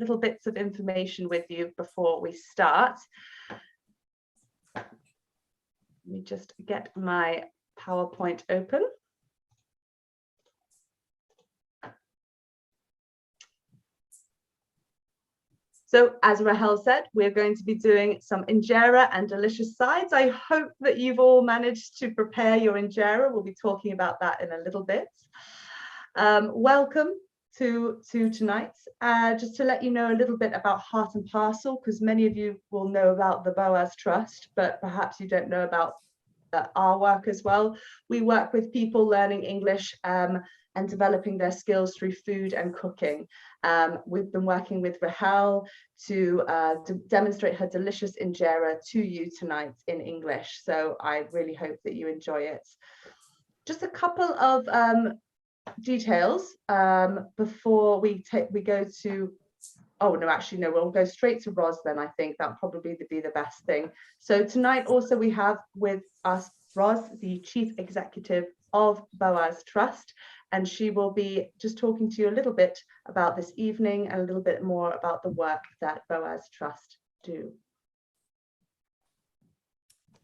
little bits of information with you before we start. Let me just get my PowerPoint open. So as Rahel said, we're going to be doing some injera and delicious sides. I hope that you've all managed to prepare your injera. We'll be talking about that in a little bit. Welcome to tonight. Just to let you know a little bit about Heart and Parcel, because many of you will know about the Boaz Trust, but perhaps you don't know about our work as well. We work with people learning English and developing their skills through food and cooking. We've been working with Rahel to demonstrate her delicious injera to you tonight in English. So I really hope that you enjoy it. Just a couple of details before we go to, oh no, actually no, we'll go straight to Ros then. I think that'll probably be the best thing. So tonight also we have with us Ros, the Chief Executive of Boaz Trust, and she will be just talking to you a little bit about this evening and a little bit more about the work that Boaz Trust do.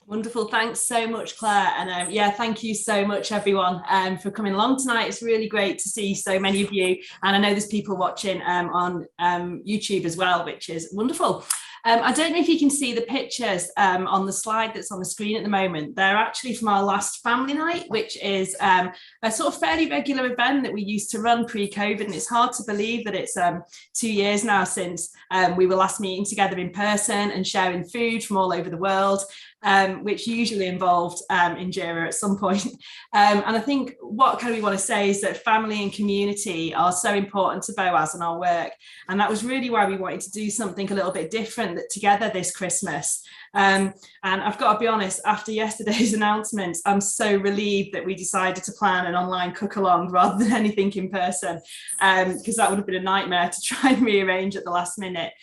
Wonderful, thanks so much, Claire, and yeah, thank you so much everyone for coming along tonight. It's really great to see so many of you, and I know there's people watching on YouTube as well, which is wonderful. I don't know if you can see the pictures on the slide that's on the screen at the moment. They're actually from our last family night, which is a sort of fairly regular event that we used to run pre-COVID, and it's hard to believe that it's 2 years now since we were last meeting together in person and sharing food from all over the world, which usually involved injera at some point. And I think what we want to say is that family and community are so important to Boaz and our work, and that was really why we wanted to do something a little bit different together this Christmas. And I've got to be honest, after yesterday's announcements, I'm so relieved that we decided to plan an online cook-along rather than anything in person, because that would have been a nightmare to try and rearrange at the last minute.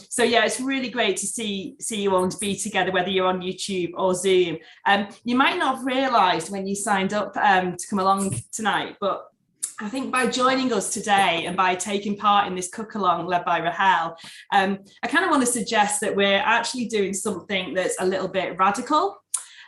So yeah, it's really great to see you all and to be together, whether you're on YouTube or Zoom. You might not have realised when you signed up to come along tonight, but I think by joining us today and by taking part in this cook-along led by Rahel, I kind of want to suggest that we're actually doing something that's a little bit radical,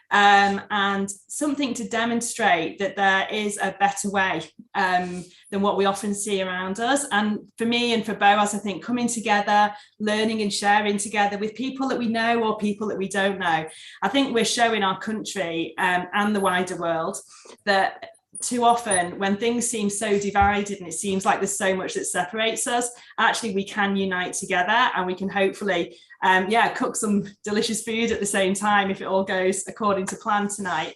and something to demonstrate that there is a better way than what we often see around us. And for me and for Boaz, I think coming together, learning and sharing together with people that we know or people that we don't know, I think we're showing our country and the wider world that too often when things seem so divided and it seems like there's so much that separates us, actually we can unite together, and we can hopefully cook some delicious food at the same time if it all goes according to plan tonight.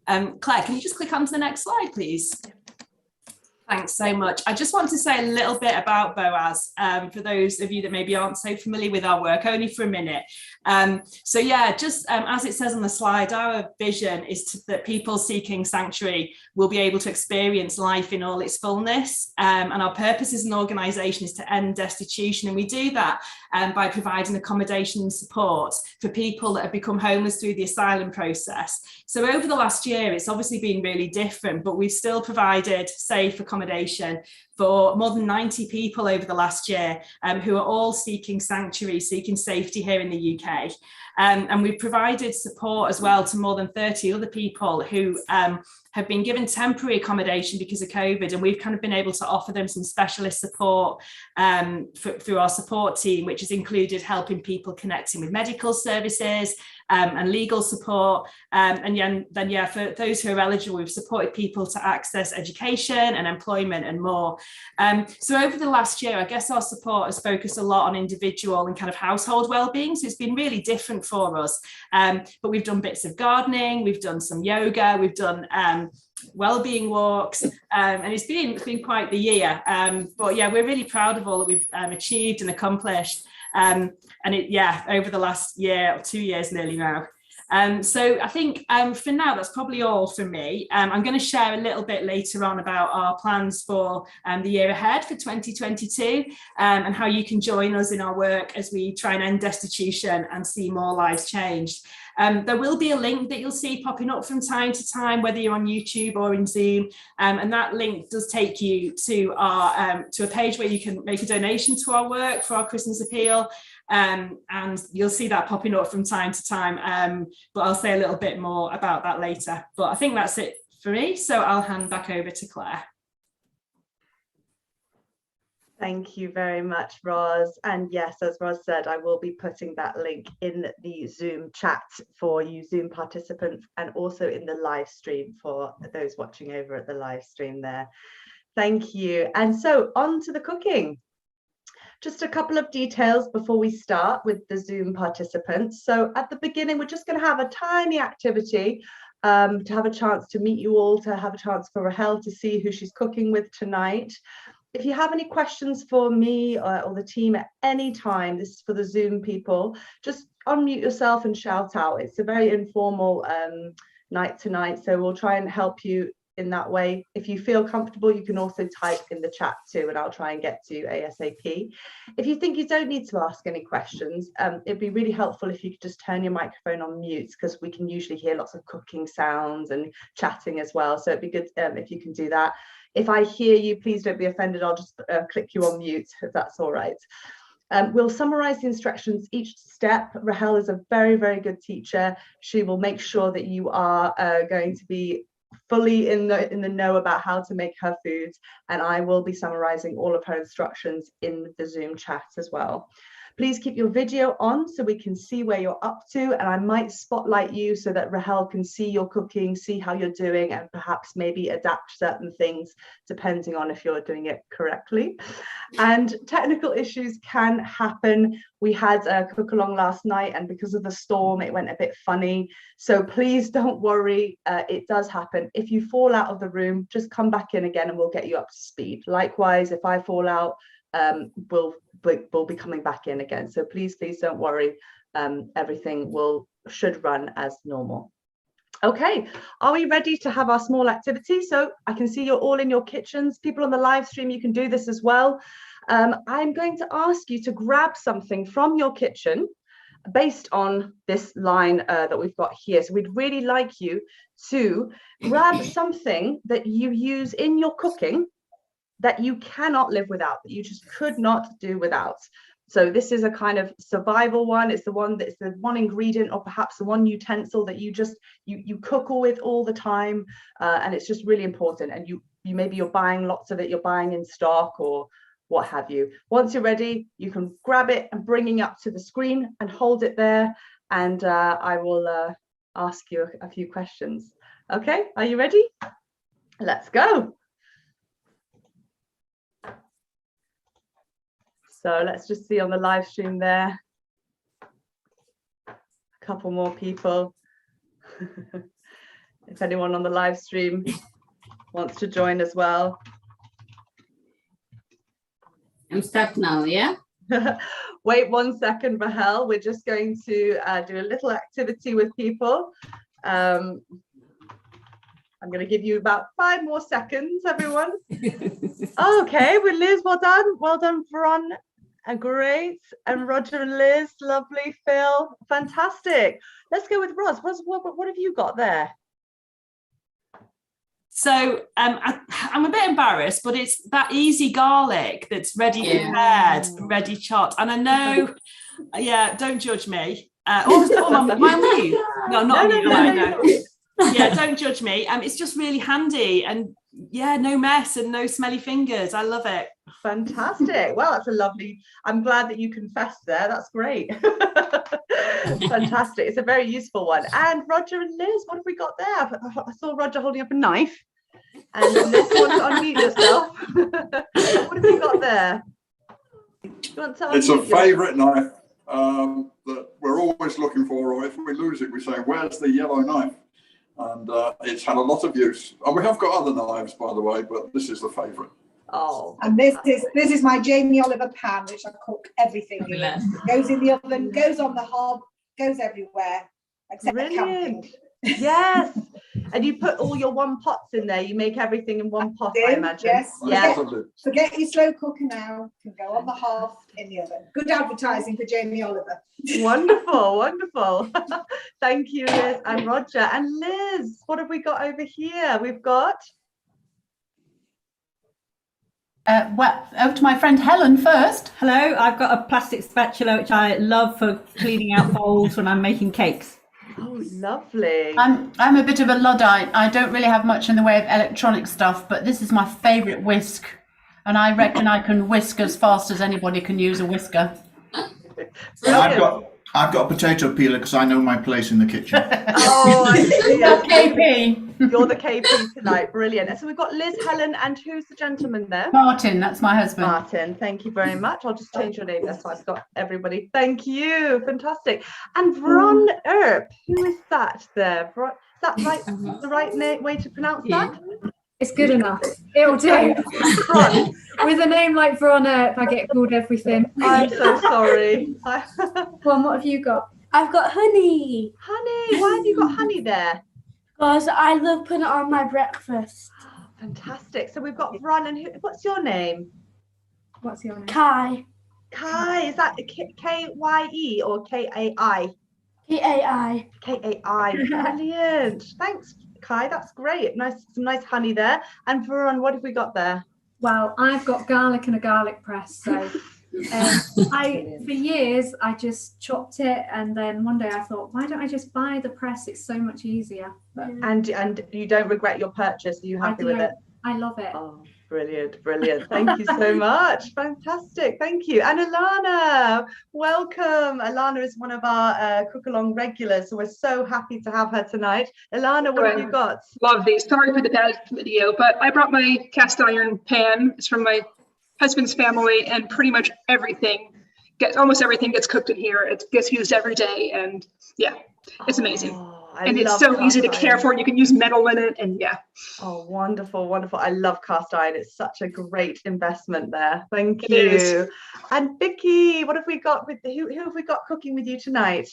Claire, can you just click on to the next slide, please? Thanks so much. I just want to say a little bit about Boaz for those of you that maybe aren't so familiar with our work, only for a minute. So yeah, just as it says on the slide, our vision is that people seeking sanctuary will be able to experience life in all its fullness. And our purpose as an organisation is to end destitution. And we do that by providing accommodation and support for people that have become homeless through the asylum process. So over the last year, it's obviously been really different, but we've still provided safe accommodation for more than 90 people over the last year who are all seeking sanctuary, seeking safety here in the UK. And we've provided support as well to more than 30 other people who have been given temporary accommodation because of COVID, and we've kind of been able to offer them some specialist support through our support team, which has included helping people connecting with medical services and legal support. And then for those who are eligible, we've supported people to access education and employment and more. So over the last year, I guess our support has focused a lot on individual and kind of household well-being. So it's been really different for us. But we've done bits of gardening, we've done some yoga, we've done well-being walks, and it's been quite the year. But yeah, we're really proud of all that we've achieved and accomplished. And over the last year or 2 years nearly now. So I think for now, that's probably all from me. I'm going to share a little bit later on about our plans for the year ahead for 2022 and how you can join us in our work as we try and end destitution and see more lives changed. There will be a link that you'll see popping up from time to time, whether you're on YouTube or in Zoom, and that link does take you to our to a page where you can make a donation to our work for our Christmas appeal, and you'll see that popping up from time to time, but I'll say a little bit more about that later. But I think that's it for me, so I'll hand back over to Claire. Thank you very much, Roz. And yes, as Roz said, I will be putting that link in the Zoom chat for you Zoom participants, and also in the live stream for those watching over at the live stream there. Thank you. And so on to the cooking. Just a couple of details before we start with the Zoom participants. So at the beginning, we're just going to have a tiny activity to have a chance to meet you all, to have a chance for Rahel to see who she's cooking with tonight. If you have any questions for me or the team at any time, this is for the Zoom people, just unmute yourself and shout out. It's a very informal night tonight, so we'll try and help you in that way. If you feel comfortable, you can also type in the chat too, and I'll try and get to you ASAP. If you think you don't need to ask any questions, it'd be really helpful if you could just turn your microphone on mute, because we can usually hear lots of cooking sounds and chatting as well. So it'd be good if you can do that. If I hear you, please don't be offended. I'll just click you on mute, if that's all right. We'll summarize the instructions each step. Rahel is a very, very good teacher. She will make sure that you are going to be fully in the know about how to make her foods, and I will be summarizing all of her instructions in the Zoom chat as well. Please keep your video on so we can see where you're up to, and I might spotlight you so that Rahel can see your cooking, see how you're doing, and perhaps maybe adapt certain things depending on if you're doing it correctly. And technical issues can happen. We had a Cookalong last night, and because of the storm, it went a bit funny. So please don't worry, it does happen. If you fall out of the room, just come back in again and we'll get you up to speed. Likewise, if I fall out, we'll be coming back in again. So please don't worry. Everything should run as normal. Okay, are we ready to have our small activity? So I can see you're all in your kitchens. People on the live stream, you can do this as well. I'm going to ask you to grab something from your kitchen based on this line that we've got here. So we'd really like you to grab something that you use in your cooking that you cannot live without, that you just could not do without. So this is a kind of survival one. It's the one that's the one ingredient, or perhaps the one utensil that you cook with all the time, and it's just really important. And you maybe you're buying lots of it, you're buying in stock or what have you. Once you're ready, you can grab it and bring it up to the screen and hold it there, and I will ask you a few questions. Okay, are you ready? Let's go. So let's just see on the live stream there. A couple more people. If anyone on the live stream wants to join as well. I'm stuck now, yeah? Wait 1 second, Rahel. We're just going to do a little activity with people. I'm going to give you about 5 more seconds, everyone. Okay, with Liz, well done. Well done, Veron. Great. And Roger and Liz, lovely. Phil, fantastic. Let's go with Roz. Roz, what have you got there? So I'm a bit embarrassed, but it's that easy garlic that's ready prepared, ready chopped. And I know, yeah, don't judge me. Mine with you? No, not you. No. Yeah, don't judge me. It's just really handy, and yeah, no mess and no smelly fingers. I love it. Fantastic. Well, that's a lovely, I'm glad that you confessed there. That's great. Fantastic. It's a very useful one. And Roger and Liz, what have we got there? I saw Roger holding up a knife. And Liz, you want to unmute yourself? What have you got there? You want to it's a favourite knife that we're always looking for, or if we lose it, we say, where's the yellow knife? And it's had a lot of use. And we have got other knives, by the way, but this is the favourite. Oh, and this is my Jamie Oliver pan, which I cook everything in. Goes in the oven, goes on the hob, goes everywhere except camping. Yes. And you put all your one pots in there. You make everything in one pot, I imagine. Yes. Yeah. Forget your slow cooker now. You can go on the hob in the oven. Good advertising for Jamie Oliver. Wonderful, wonderful. Thank you, Liz and Roger. And Liz, what have we got over here? We've got... Well, over to my friend Helen first. Hello, I've got a plastic spatula which I love for cleaning out bowls when I'm making cakes. Oh, lovely. I'm a bit of a Luddite. I don't really have much in the way of electronic stuff, but this is my favourite whisk. And I reckon I can whisk as fast as anybody can use a whisker. I've got a potato peeler because I know my place in the kitchen. Oh, I see. KP. You're the KP tonight. Brilliant. So we've got Liz, Helen, and who's the gentleman there? Martin, that's my husband. Martin, thank you very much. I'll just change your name there so I've got everybody. Thank you. Fantastic. And Vron Earp, who is that there? Is that right? The right way to pronounce that? It's good enough. It'll do. Vron. With a name like Vron Earp, I get called everything. I'm so sorry. Well, what have you got? I've got honey. Honey. Why have you got honey there? Because I love putting it on my breakfast. Fantastic. So we've got Vron, and what's your name? What's your name? Kai. Kai. Is that K-Y-E or K-A-I? K-A-I. K-A-I. Brilliant. Thanks, Kai. That's great. Some nice honey there. And Vron, what have we got there? Well, I've got garlic and a garlic press. So for years, I just chopped it. And then one day I thought, why don't I just buy the press? It's so much easier. But And you don't regret your purchase? Are you happy with it? I love it. Oh, brilliant, brilliant. Thank you so much. Fantastic. Thank you. And Alana, welcome. Alana is one of our Cookalong regulars, so we're so happy to have her tonight. Alana, what have you got? Lovely. Sorry for the bad video, but I brought my cast iron pan. It's from my husband's family, and pretty much almost everything gets cooked in here. It gets used every day, and yeah, it's amazing. And it's so easy to care for. You can use metal in it, and yeah. Oh, wonderful, wonderful. I love cast iron. It's such a great investment there. Thank It you. is. And Vicky, what have we got with who have we got cooking with you tonight?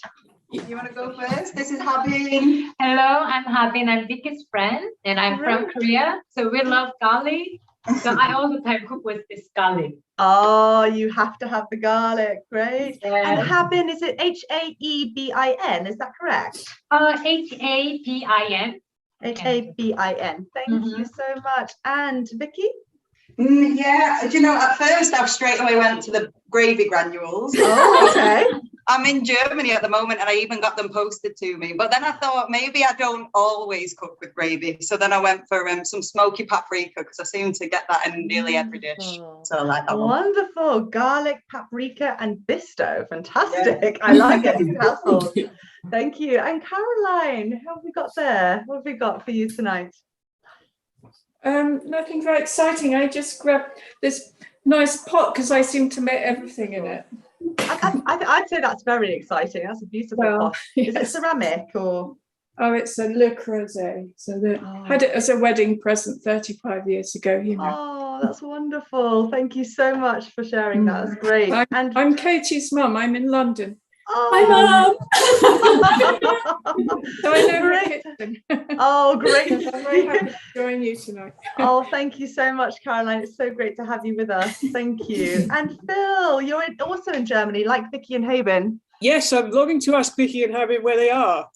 You want to go first? This is Habin. Hello, I'm Habin. I'm Vicky's friend, and I'm from Korea. So we love garlic. So I all the time cook with this garlic. Oh, you have to have the garlic. Great. Yes. And Habin, is it H-A-E-B-I-N? Is that correct? H-A-B-I-N. H-A-B-I-N. Thank you so much. And Vicky? Yeah, do you know, at first I straight away went to the gravy granules. Oh, okay. I'm in Germany at the moment and I even got them posted to me. But then I thought maybe I don't always cook with gravy. So then I went for some smoky paprika because I seem to get that in nearly every dish. So I like that one. Wonderful. Garlic, paprika and bisto. Fantastic. Yeah. I like it. Household. Thank you. And Caroline, what have we got there? What have we got for you tonight? Nothing very exciting. I just grabbed this nice pot because I seem to make everything in it. I'd say that's very exciting. That's a beautiful pot. Is it ceramic or? Oh, it's a Le Creuset. So I had it as a wedding present 35 years ago. You know. Oh, that's wonderful. Thank you so much for sharing that. That's great. I'm Katie's mum. I'm in London. Oh. Hi, Mum. So I know her kitchen. Oh, great. I'm very happy to join you tonight. Oh, thank you so much, Caroline. It's so great to have you with us. Thank you. And Phil, you're also in Germany, like Vicky and Haben. Yes, I'm longing to ask Vicky and Haben where they are.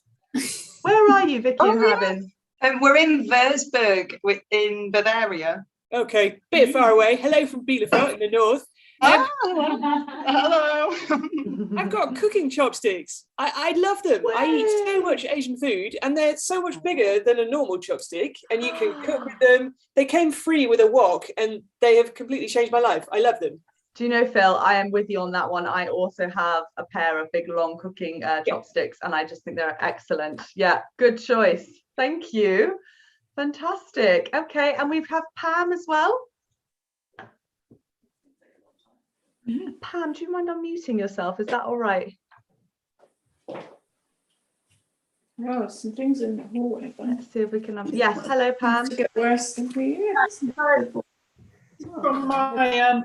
Where are you, Vicky and Haben? We're in Würzburg in Bavaria. Okay, bit far away. Hello from Bielefeld in the north. Hello. I've got cooking chopsticks. I love them. I eat so much Asian food and they're so much bigger than a normal chopstick and you can cook with them. They came free with a wok and they have completely changed my life. I love them. Do you know, Phil, I am with you on that one. I also have a pair of big long cooking chopsticks and I just think they're excellent. Yeah, good choice. Thank you. Fantastic. Okay, and we have Pam as well. Pam, do you mind unmuting yourself? Is that all right? Oh, some things in the hallway. Let's see if we can. Yes, hello, Pam. It's get worse than we. From my and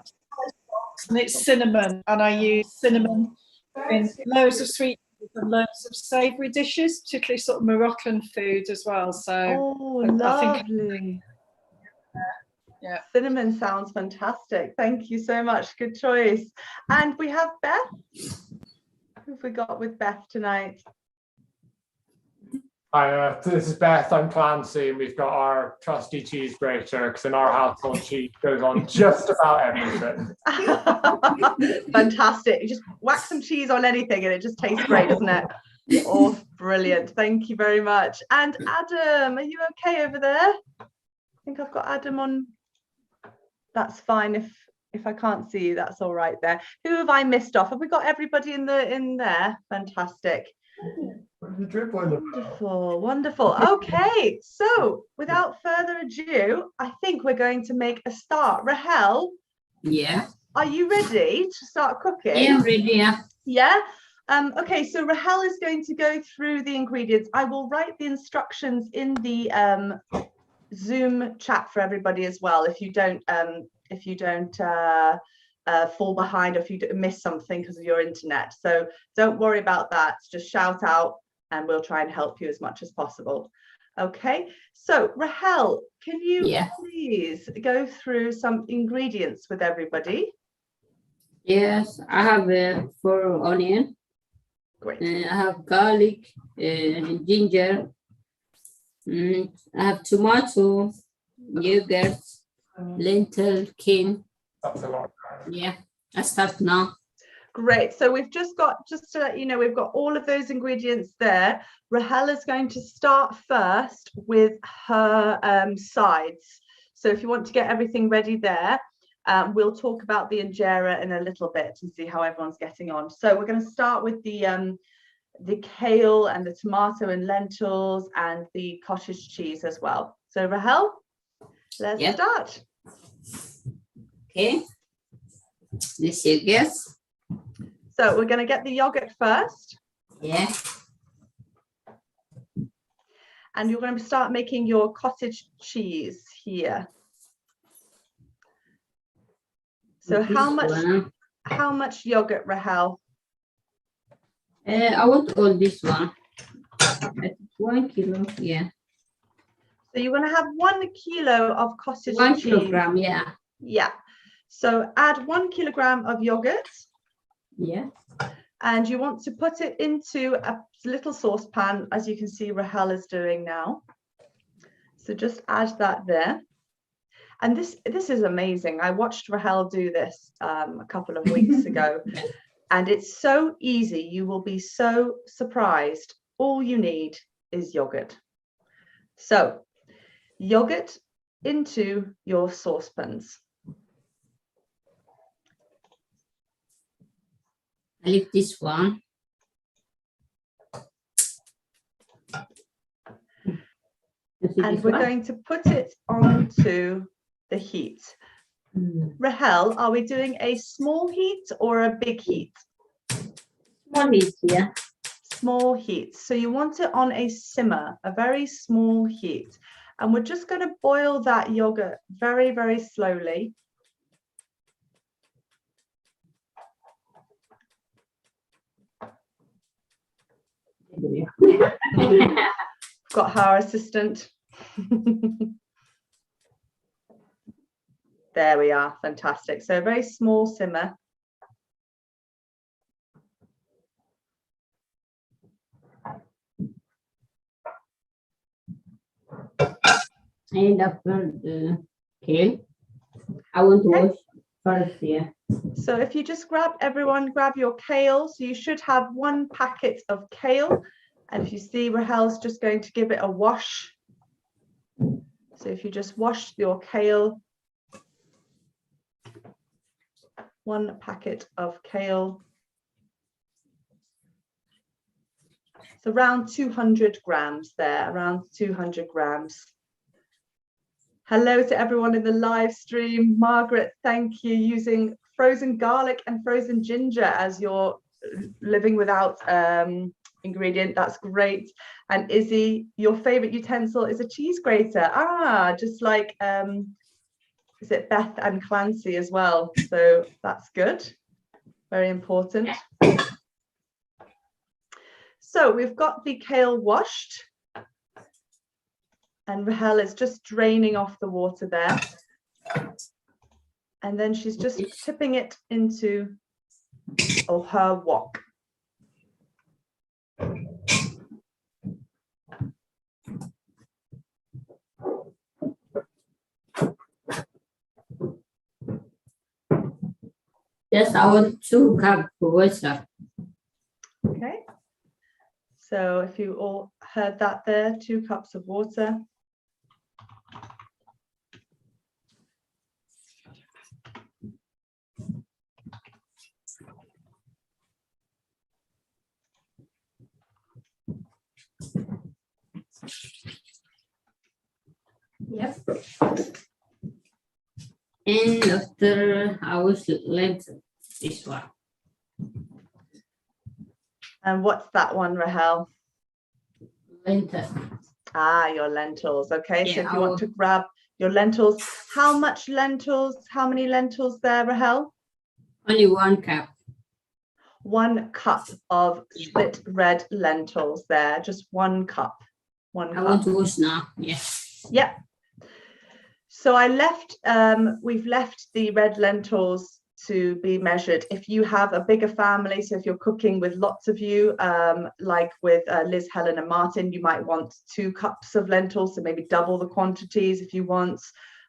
it's cinnamon, and I use cinnamon in loads of sweet and loads of savoury dishes, particularly sort of Moroccan food as well. So oh, I think lovely. Yeah. Cinnamon sounds fantastic. Thank you so much. Good choice. And we have Beth. Who have we got with Beth tonight? Hi, this is Beth. I'm Clancy, and we've got our trusty cheese grater, because in our household cheese goes on just about everything. Fantastic. You just whack some cheese on anything and it just tastes great, doesn't it? Oh, brilliant. Thank you very much. And Adam, are you okay over there? I think I've got Adam on. That's fine. If I can't see you, that's all right there. Who have I missed off? Have we got everybody in there? Fantastic. Wonderful, wonderful. Okay, so without further ado, I think we're going to make a start. Rahel, Yeah. are you ready to start cooking? Yeah, I'm ready. Yeah. Yeah. Okay, so Rahel is going to go through the ingredients. I will write the instructions in the Zoom chat for everybody as well. If you don't fall behind, or if you miss something because of your internet, so don't worry about that. Just shout out and we'll try and help you as much as possible. Okay, so Rahel, can you please go through some ingredients with everybody? Yes, I have 4 onion. Great. I have garlic, ginger. I have tomato, yogurt, lentil, kale. That's a lot. Yeah, I start now. Great. So we've just to let you know, we've got all of those ingredients there. Rahel is going to start first with her sides. So if you want to get everything ready there, we'll talk about the injera in a little bit and see how everyone's getting on. So we're going to start with the kale and the tomato and lentils and the cottage cheese as well. So Rahel, let's start. Okay. This you guess. So we're going to get the yogurt first. Yeah. And you're going to start making your cottage cheese here. So how much yogurt, Rahel? I want all this one. 1 kilo, yeah. So you're going to have 1 kilo of cottage cheese. 1 kilogram, yeah. Yeah. So add 1 kilogram of yogurt. Yeah. And you want to put it into a little saucepan, as you can see Rahel is doing now. So just add that there. And this is amazing. I watched Rahel do this a couple of weeks ago. And it's so easy. You will be so surprised. All you need is yogurt. So yogurt into your saucepans. I leave this one. And we're going to put it onto the heat. Rahel, are we doing a small heat or a big heat? Small heat, yeah. Small heat. So you want it on a simmer, a very small heat. And we're just going to boil that yogurt very, very slowly. Got our assistant. There we are, fantastic. So a very small simmer. And after the kale, I want to wash first, yeah. So if you just grab your kale. So you should have 1 packet of kale. And if you see, Rahel's just going to give it a wash. So if you just wash your kale, 1 packet of kale. It's around 200 grams there, around 200 grams. Hello to everyone in the live stream. Margaret, thank you. Using frozen garlic and frozen ginger as your living without ingredient. That's great. And Izzy, your favorite utensil is a cheese grater. Just like is it Beth and Clancy as well? So that's good. Very important. So we've got the kale washed, and Rahel is just draining off the water there. And then she's just tipping it into her wok. Yes, I want 2 cups of water. Okay. So if you all heard that there, 2 cups of water. Yep. And after I was lentil, this one. And what's that one, Rahel? Lentil. Ah, your lentils. Okay, so Yeah, if you want to grab your lentils, how much lentils? How many lentils there, Rahel? Only 1 cup. 1 cup of split red lentils there. Just 1 cup. 1 cup. I want to wash now. Yes. Yep. So we've left the red lentils to be measured. If you have a bigger family, so if you're cooking with lots of you, like with Liz, Helen and Martin, you might want 2 cups of lentils, so maybe double the quantities if you want.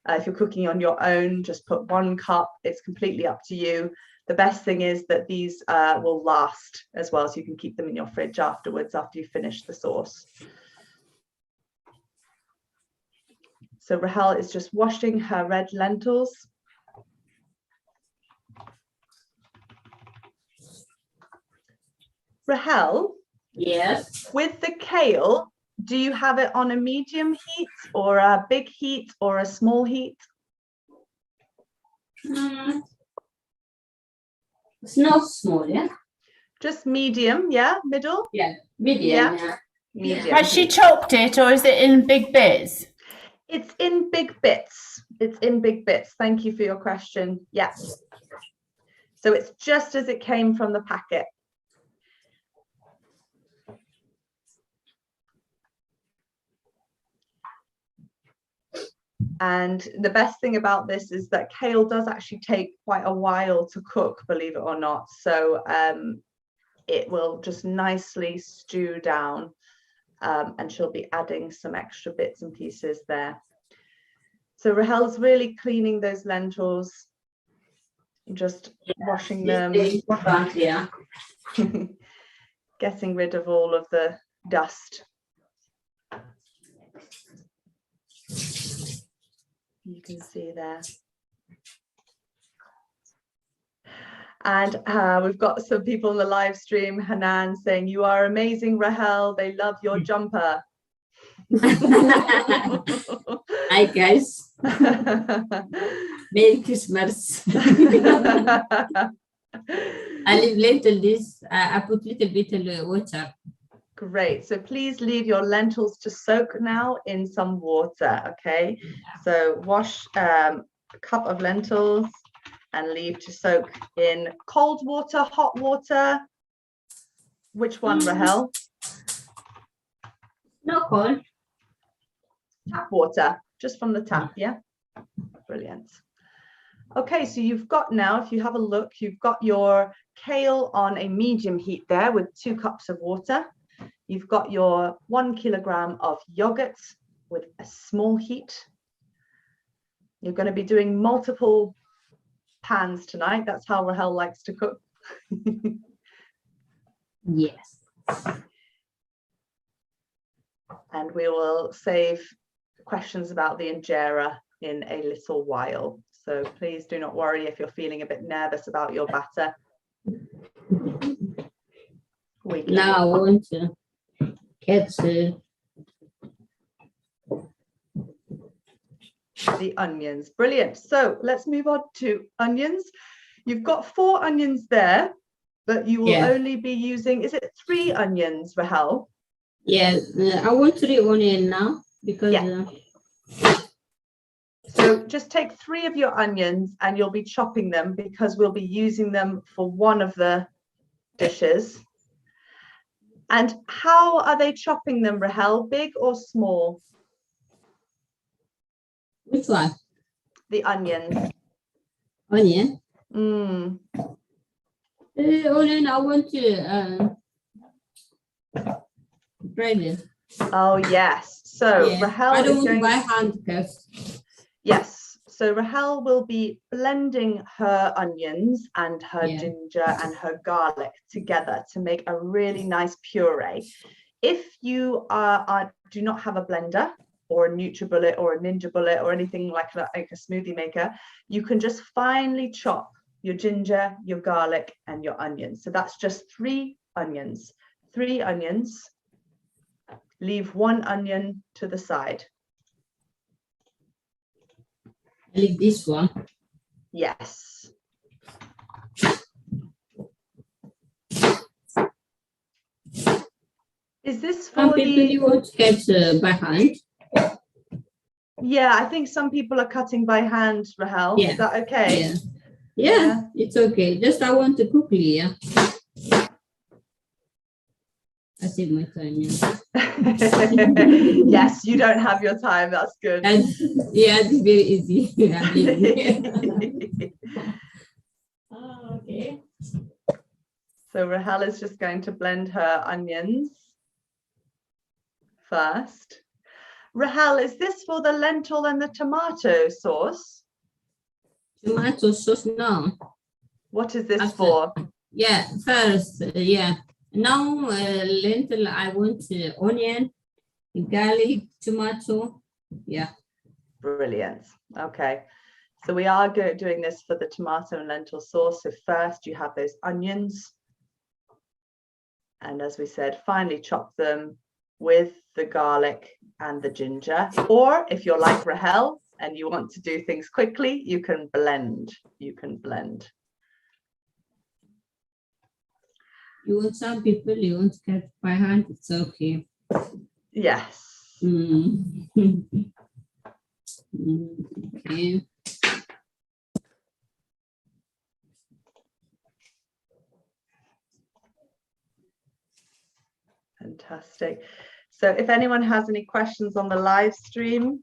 If you're cooking on your own, just put 1 cup. It's completely up to you. The best thing is that these will last as well, so you can keep them in your fridge afterwards after you finish the sauce. So Rahel is just washing her red lentils. Rahel? Yes. With the kale, do you have it on a medium heat or a big heat or a small heat? It's not small, yeah? Just medium, yeah? Middle? Yeah, medium. Yeah. Medium. Has she chopped it or is it in big bits? It's in big bits. It's in big bits. Thank you for your question. Yeah. So it's just as it came from the packet. And the best thing about this is that kale does actually take quite a while to cook, believe it or not. So it will just nicely stew down, and she'll be adding some extra bits and pieces there. So Rahel's really cleaning those lentils, just washing them, Yeah. getting rid of all of the dust. You can see there. And we've got some people in the live stream, Hanan, saying, "You are amazing, Rahel. They love your jumper." Hi, guys. Merry Christmas. I leave little this. I put little bit of water. Great. So please leave your lentils to soak now in some water. Okay. So wash a cup of lentils and leave to soak in cold water, hot water. Which one, Rahel? No cold. Tap water, just from the tap, yeah? Brilliant. Okay, so you've got now, if you have a look, you've got your kale on a medium heat there with 2 cups of water. You've got your 1 kilogram of yogurt with a small heat. You're going to be doing multiple pans tonight. That's how Rahel likes to cook. Yes. And we will save questions about the injera in a little while. So please do not worry if you're feeling a bit nervous about your batter. Now I want to get the onions. Brilliant. So let's move on to onions. You've got 4 onions there, but you will only be using, is it 3 onions, Rahel? Yeah, I want 3 onions now because so just take 3 of your onions and you'll be chopping them because we'll be using them for one of the dishes. And how are they chopping them, Rahel? Big or small? Which one? The onions. Onion? Mm. Onion, I want to braise it. Oh, yes. So Yeah. Rahel I don't is want to going buy hand because Yes. So Rahel will be blending her onions and her ginger and her garlic together to make a really nice puree. If you do not have a blender or a NutriBullet or a Ninja Bullet or anything like that, like a smoothie maker, you can just finely chop your ginger, your garlic, and your onions. So that's just 3 onions. 3 onions. Leave 1 onion to the side. I leave this one. Yes. Is this for Some people the... you want to get by hand? Yeah, I think some people are cutting by hand, Rahel. Yeah. Is that okay? Yeah. Yeah, it's okay. Just I want to quickly, yeah. I save my time, yeah. Yes, you don't have your time. That's good. And, yeah, it's very easy. Oh, okay. So Rahel is just going to blend her onions first. Rahel, is this for the lentil and the tomato sauce? Tomato sauce, no. What is this for? Yeah, first, yeah. Now, lentil, I want onion, garlic, tomato. Yeah. Brilliant. Okay. So we are doing this for the tomato and lentil sauce. So first you have those onions. And as we said, finely chop them with the garlic and the ginger. Or if you're like Rahel and you want to do things quickly, you can blend. You can blend. You want some people, you want to cut by hand, it's okay. Yes. Okay. Fantastic. So if anyone has any questions on the live stream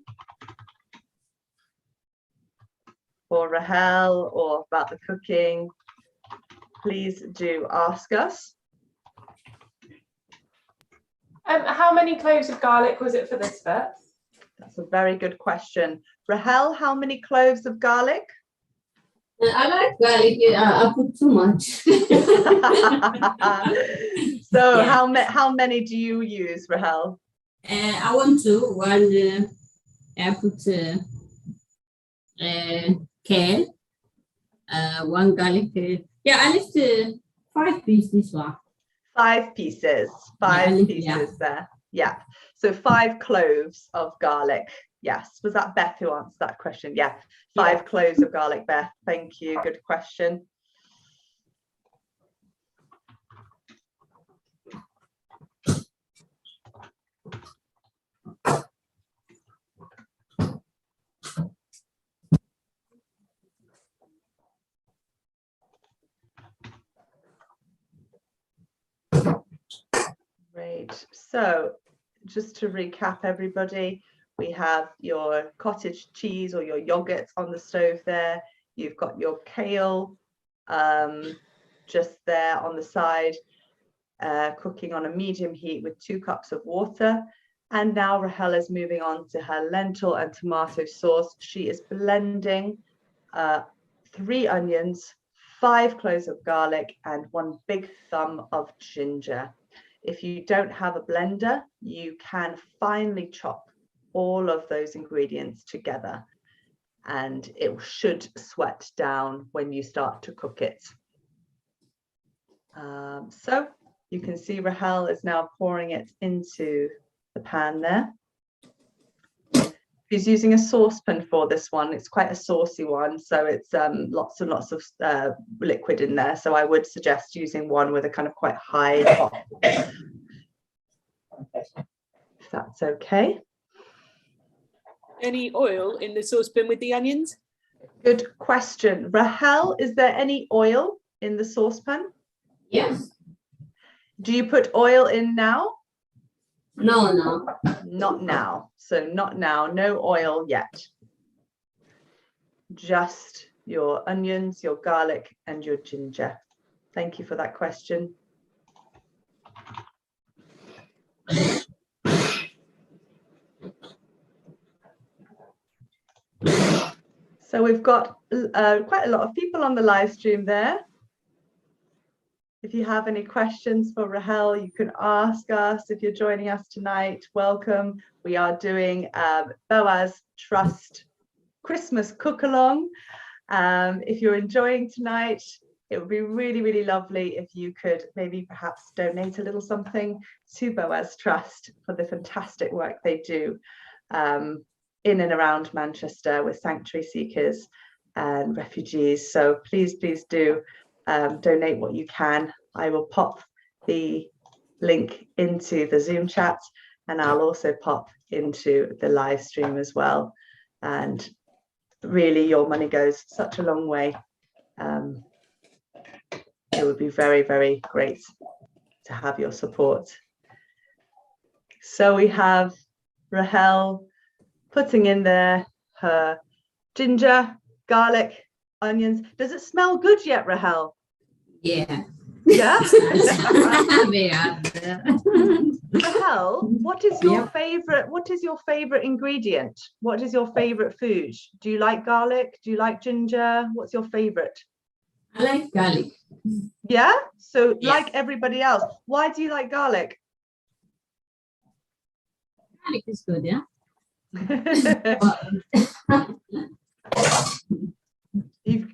for Rahel or about the cooking, please do ask us. How many cloves of garlic was it for this bit? That's a very good question. Rahel, how many cloves of garlic? I like garlic. I put too much. So yeah. how many do you use, Rahel? I want to one. I put kale. One garlic. Yeah, I left 5 pieces. This one. 5 pieces. 5 pieces there. Yeah. So 5 cloves of garlic. Yes. Was that Beth who answered that question? Yeah. 5 cloves of garlic, Beth. Thank you. Good question. Great. So just to recap, everybody, we have your cottage cheese or your yogurt on the stove there. You've got your kale just there on the side, cooking on a medium heat with 2 cups of water. And now Rahel is moving on to her lentil and tomato sauce. She is blending 3 onions, 5 cloves of garlic, and 1 big thumb of ginger. If you don't have a blender, you can finely chop all of those ingredients together, and it should sweat down when you start to cook it. So you can see Rahel is now pouring it into the pan there. She's using a saucepan for this one. It's quite a saucy one, so it's lots and lots of liquid in there. So I would suggest using one with a kind of quite high top. If that's okay. Any oil in the saucepan with the onions? Good question. Rahel, is there any oil in the saucepan? Yes. Do you put oil in now? No, no. Not now. So not now, no oil yet. Just your onions, your garlic, and your ginger. Thank you for that question. So we've got quite a lot of people on the live stream there. If you have any questions for Rahel, you can ask us. If you're joining us tonight, welcome. We are doing Boaz Trust Christmas Cookalong. If you're enjoying tonight, it would be really, really lovely if you could maybe perhaps donate a little something to Boaz Trust for the fantastic work they do in and around Manchester with sanctuary seekers and refugees. So please, please do donate what you can. I will pop the link into the Zoom chat, and I'll also pop into the live stream as well. And really, your money goes such a long way. It would be very, very great to have your support. So we have Rahel putting in there her ginger, garlic, onions. Does it smell good yet, Rahel? Yeah. Yeah? Yeah. Rahel, what is your favorite ingredient? What is your favorite food? Do you like garlic? Do you like ginger? What's your favorite? I like garlic. Yeah? So Yeah. like everybody else, why do you like garlic? Garlic is good, yeah.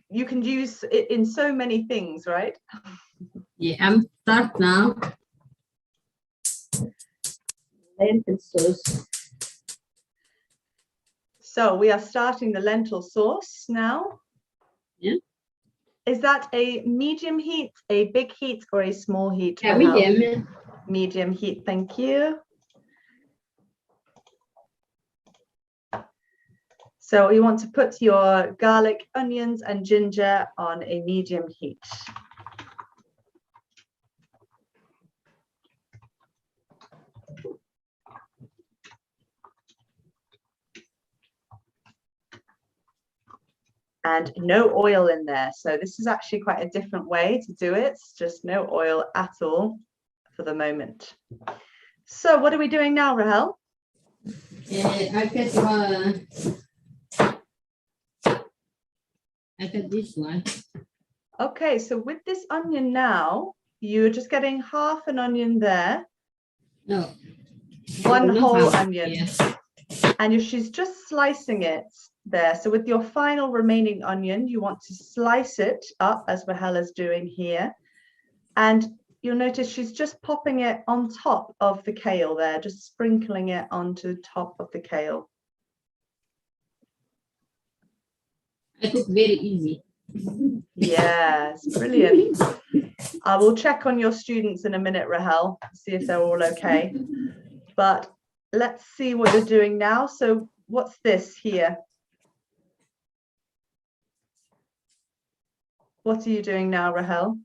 You can use it in so many things, right? Yeah, I'm start now. Lentil sauce. So we are starting the lentil sauce now. Yeah. Is that a medium heat, a big heat, or a small heat? Yeah, Rahel? medium. Medium heat, thank you. So you want to put your garlic, onions, and ginger on a medium heat. And no oil in there. So this is actually quite a different way to do it. It's just no oil at all for the moment. So what are we doing now, Rahel? I got this one. Okay, so with this onion now, you're just getting half an onion there. No. One No, whole half, onion. yes. And she's just slicing it there. So with your final remaining onion, you want to slice it up as Rahel is doing here. And you'll notice she's just popping it on top of the kale there, just sprinkling it onto the top of the kale. It is very easy. Yes, brilliant. I will check on your students in a minute, Rahel, see if they're all okay. But let's see what you're doing now. So what's this here? What are you doing now, Rahel?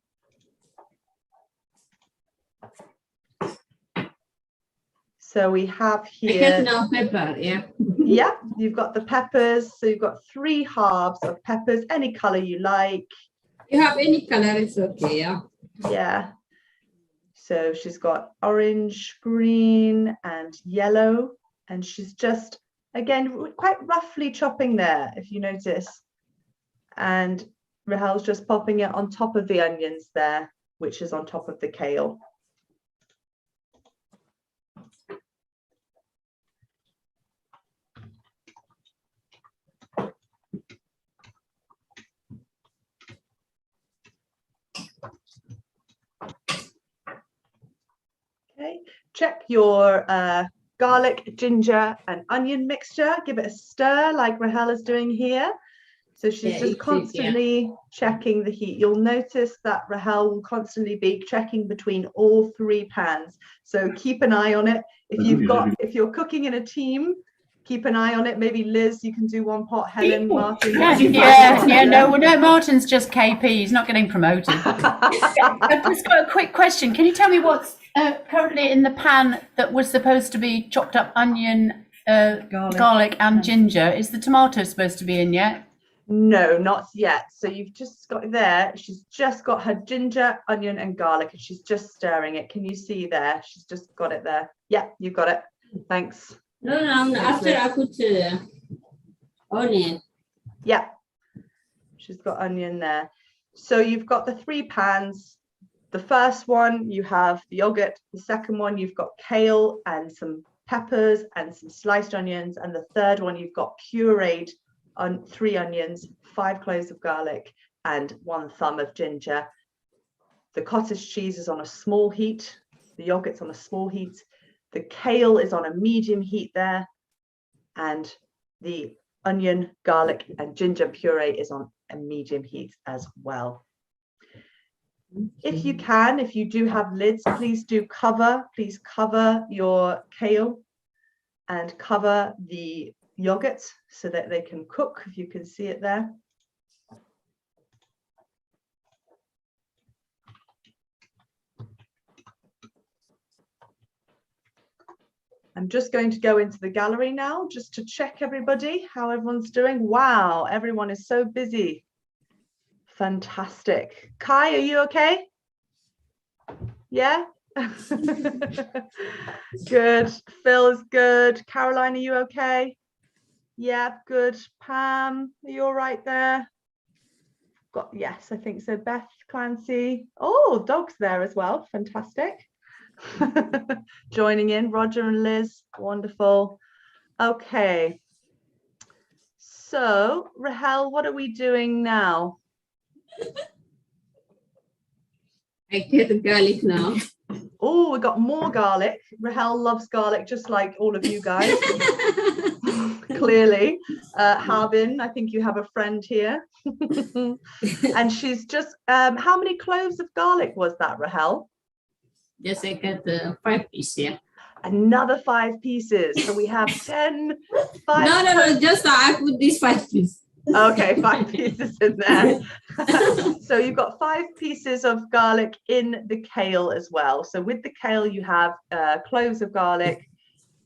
So we have here. I got now pepper, yeah. Yeah, you've got the peppers. So you've got 3 halves of peppers, any color you like. You have any color, it's okay, yeah. Yeah. So she's got orange, green, and yellow. And she's just, again, quite roughly chopping there, if you notice. And Rahel's just popping it on top of the onions there, which is on top of the kale. Okay, check your garlic, ginger, and onion mixture. Give it a stir like Rahel is doing here. So she's just constantly checking the heat. You'll notice that Rahel will constantly be checking between all 3 pans. So keep an eye on it. If you're cooking in a team, keep an eye on it. Maybe Liz, you can do one pot. Helen, Martin. No, Martin's just KP. He's not getting promoted. I've just got a quick question. Can you tell me what's currently in the pan that was supposed to be chopped up onion, garlic and ginger? Is the tomato supposed to be in yet? No, not yet. So you've just got there. She's just got her ginger, onion and garlic, and she's just stirring it. Can you see there? She's just got it there. Yeah, you've got it. Thanks. No, after I put onion. Yeah, she's got onion there. So you've got the 3 pans. The first one, you have the yogurt. The second one, you've got kale and some peppers and some sliced onions. And the third one, you've got pureed on 3 onions, 5 cloves of garlic and 1 thumb of ginger. The cottage cheese is on a small heat. The yogurt's on a small heat. The kale is on a medium heat there. And the onion, garlic and ginger puree is on a medium heat as well. If you can, if you do have lids, please cover your kale and cover the yogurt so that they can cook, if you can see it there. I'm just going to go into the gallery now just to check everybody, how everyone's doing. Wow, everyone is so busy. Fantastic. Kai, are you okay? Yeah? Good. Phil is good. Caroline, are you okay? Yeah, good. Pam, are you all right there? Yes, I think so. Beth, Clancy. Oh, dog's there as well. Fantastic. Joining in, Roger and Liz. Wonderful. Okay. So, Rahel, what are we doing now? I get the garlic now. Oh, we got more garlic. Rahel loves garlic just like all of you guys. Clearly. Harbin, I think you have a friend here. And she's just, how many cloves of garlic was that, Rahel? Yes, I got 5 pieces, yeah. Another 5 pieces. So we have 10. 5 No, just I put these 5 pieces. Okay, 5 pieces in there. So you've got 5 pieces of garlic in the kale as well. So with the kale, you have cloves of garlic,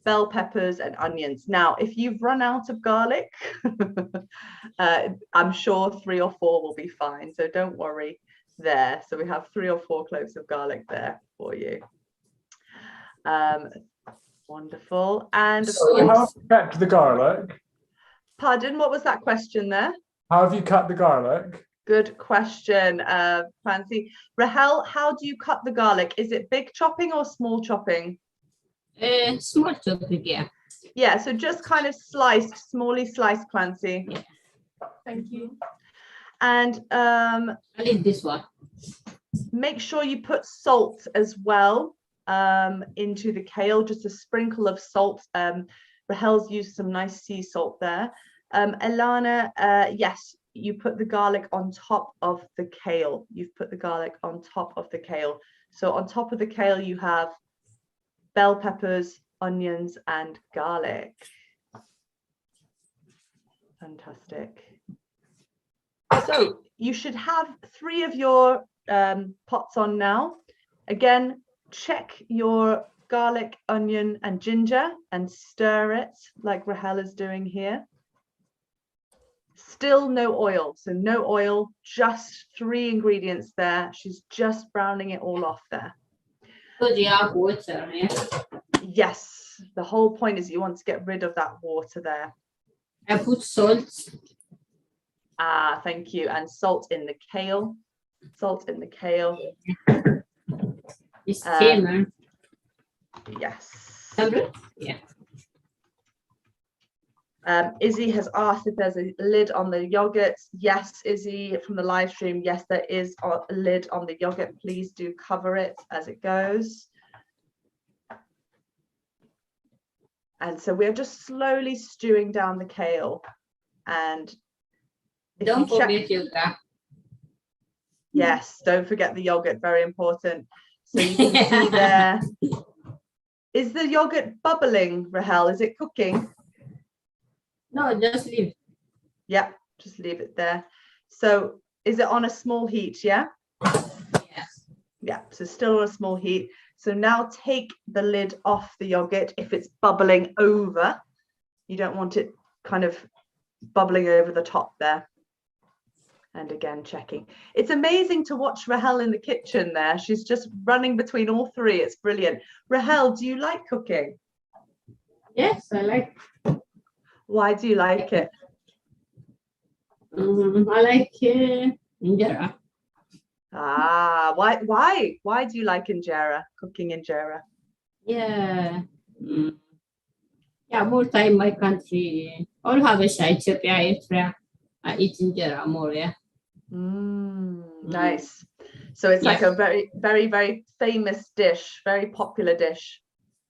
bell peppers and onions. Now, if you've run out of garlic, I'm sure 3 or 4 will be fine. So don't worry there. So we have 3 or 4 cloves of garlic there for you. Wonderful. And so how have you cut the garlic? Pardon, what was that question there? How have you cut the garlic? Good question, Francie. Rahel, how do you cut the garlic? Is it big chopping or small chopping? Small chopping, yeah. Yeah, so just kind of sliced, smally sliced, Clancy. Yeah. Thank you. And I need this one. Make sure you put salt as well into the kale, just a sprinkle of salt. Rahel's used some nice sea salt there. Elana, yes, you put the garlic on top of the kale. You've put the garlic on top of the kale. So on top of the kale, you have bell peppers, onions, and garlic. Fantastic. So you should have 3 of your pots on now. Again, check your garlic, onion, and ginger and stir it like Rahel is doing here. Still no oil, so no oil, just 3 ingredients there. She's just browning it all off there. So you have water, yeah? Yes, the whole point is you want to get rid of that water there. I put salt. Ah, thank you. And salt in the kale. Salt in the kale. It's thinner. Yes. Yeah. Izzy has asked if there's a lid on the yogurt. Yes, Izzy, from the live stream, yes, there is a lid on the yogurt. Please do cover it as it goes. And so we're just slowly stewing down the kale. And don't forget yogurt. Yes, don't forget the yogurt, very important. So you can see there. Is the yogurt bubbling, Rahel? Is it cooking? No, just leave. Yeah, just leave it there. So is it on a small heat? Yeah. Yes. Yeah, so still on a small heat. So now take the lid off the yogurt if it's bubbling over. You don't want it kind of bubbling over the top there. And again, checking. It's amazing to watch Rahel in the kitchen there. She's just running between all three. It's brilliant. Rahel, do you like cooking? Yes, I like. Why do you like it? I like injera. Ah, why do you like injera, cooking injera? Yeah. Yeah, more time my country. All have a Ethiopia, Eritrea. I eat injera more, yeah. Nice. So it's like a very, very, very famous dish, very popular dish.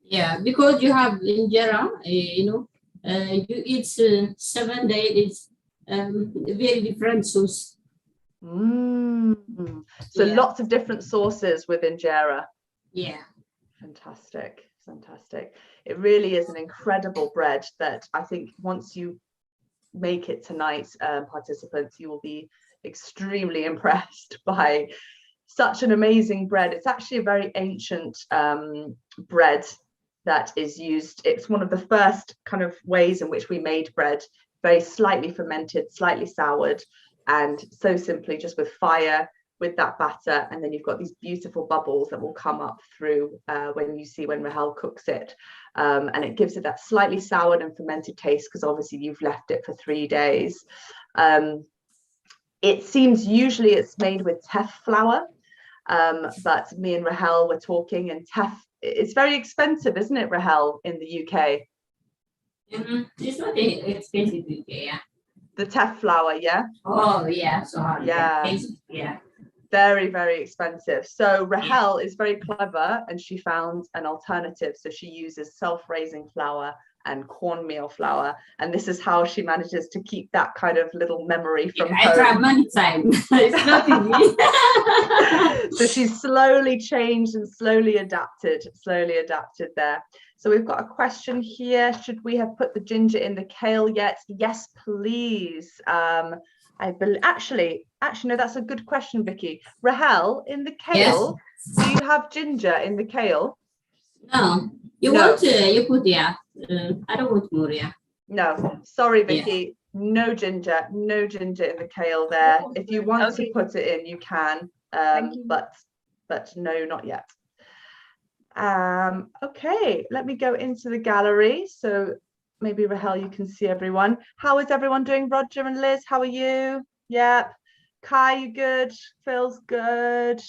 Yeah, because you have injera, you eat 7 days, it's very different sauce. So lots of different sauces with injera. Yeah. Fantastic, fantastic. It really is an incredible bread that I think once you make it tonight, participants, you will be extremely impressed by such an amazing bread. It's actually a very ancient bread that is used. It's one of the first kind of ways in which we made bread, very slightly fermented, slightly soured, and so simply just with fire, with that batter, and then you've got these beautiful bubbles that will come up through when Rahel cooks it, and it gives it that slightly soured and fermented taste because obviously you've left it for 3 days. It seems usually it's made with teff flour, but me and Rahel were talking, and teff, it's very expensive, isn't it, Rahel, in the UK? It's not expensive, yeah. The teff flour, yeah? Oh, yeah. So yeah. Very, very expensive. So Rahel is very clever and she found an alternative. So she uses self-raising flour and cornmeal flour. And this is how she manages to keep that kind of little memory from home. I tried many times. It's not easy. So she's slowly changed and slowly adapted there. So we've got a question here. Should we have put the ginger in the kale yet? Yes, please. I believe actually, no, that's a good question, Vicky. Rahel, in the kale, yes. Do you have ginger in the kale? No. You want you put I don't want more, yeah. No, sorry, Vicky. Yeah. No ginger in the kale there. If you want to put it in, you can. But no, not yet. Okay, let me go into the gallery. So maybe Rahel, you can see everyone. How is everyone doing? Roger and Liz, how are you? Yep. Kai, you good? Phil's good.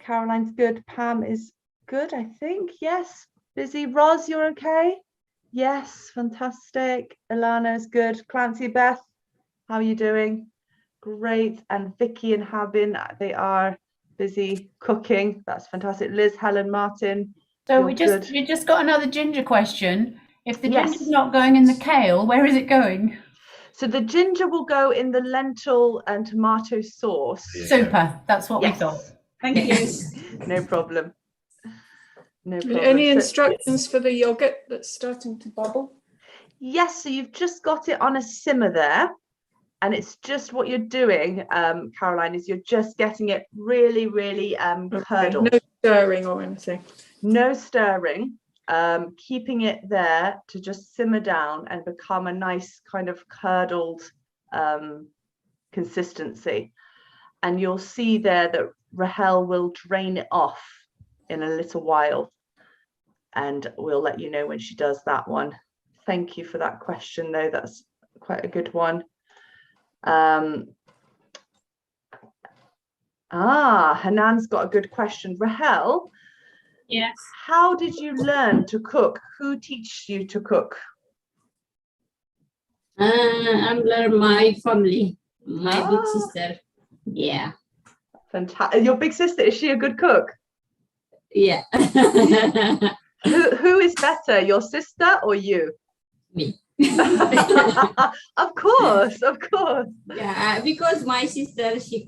Caroline's good. Pam is good, I think. Yes. Busy. Roz, you're okay? Yes, fantastic. Ilana is good. Clancy, Beth, how are you doing? Great. And Vicky and Habin, they are busy cooking. That's fantastic. Liz, Helen, Martin. So we just got another ginger question. If the ginger's not going in the kale, where is it going? So the ginger will go in the lentil and tomato sauce. Super. That's what we thought. Thank you. No problem. No problem. Any instructions for the yogurt that's starting to bubble? Yes, so you've just got it on a simmer there. And it's just what you're doing, Caroline, is you're just getting it really, really curdled. No stirring or anything. No stirring. Keeping it there to just simmer down and become a nice kind of curdled consistency. And you'll see there that Rahel will drain it off in a little while. And we'll let you know when she does that one. Thank you for that question, though. That's quite a good one. Hanan's got a good question. Rahel, yes. How did you learn to cook? Who teaches you to cook? I'm learning my family, my big sister. Yeah. Fantastic. Your big sister, is she a good cook? Yeah. Who is better, your sister or you? Me. Of course. Yeah, because my sister, she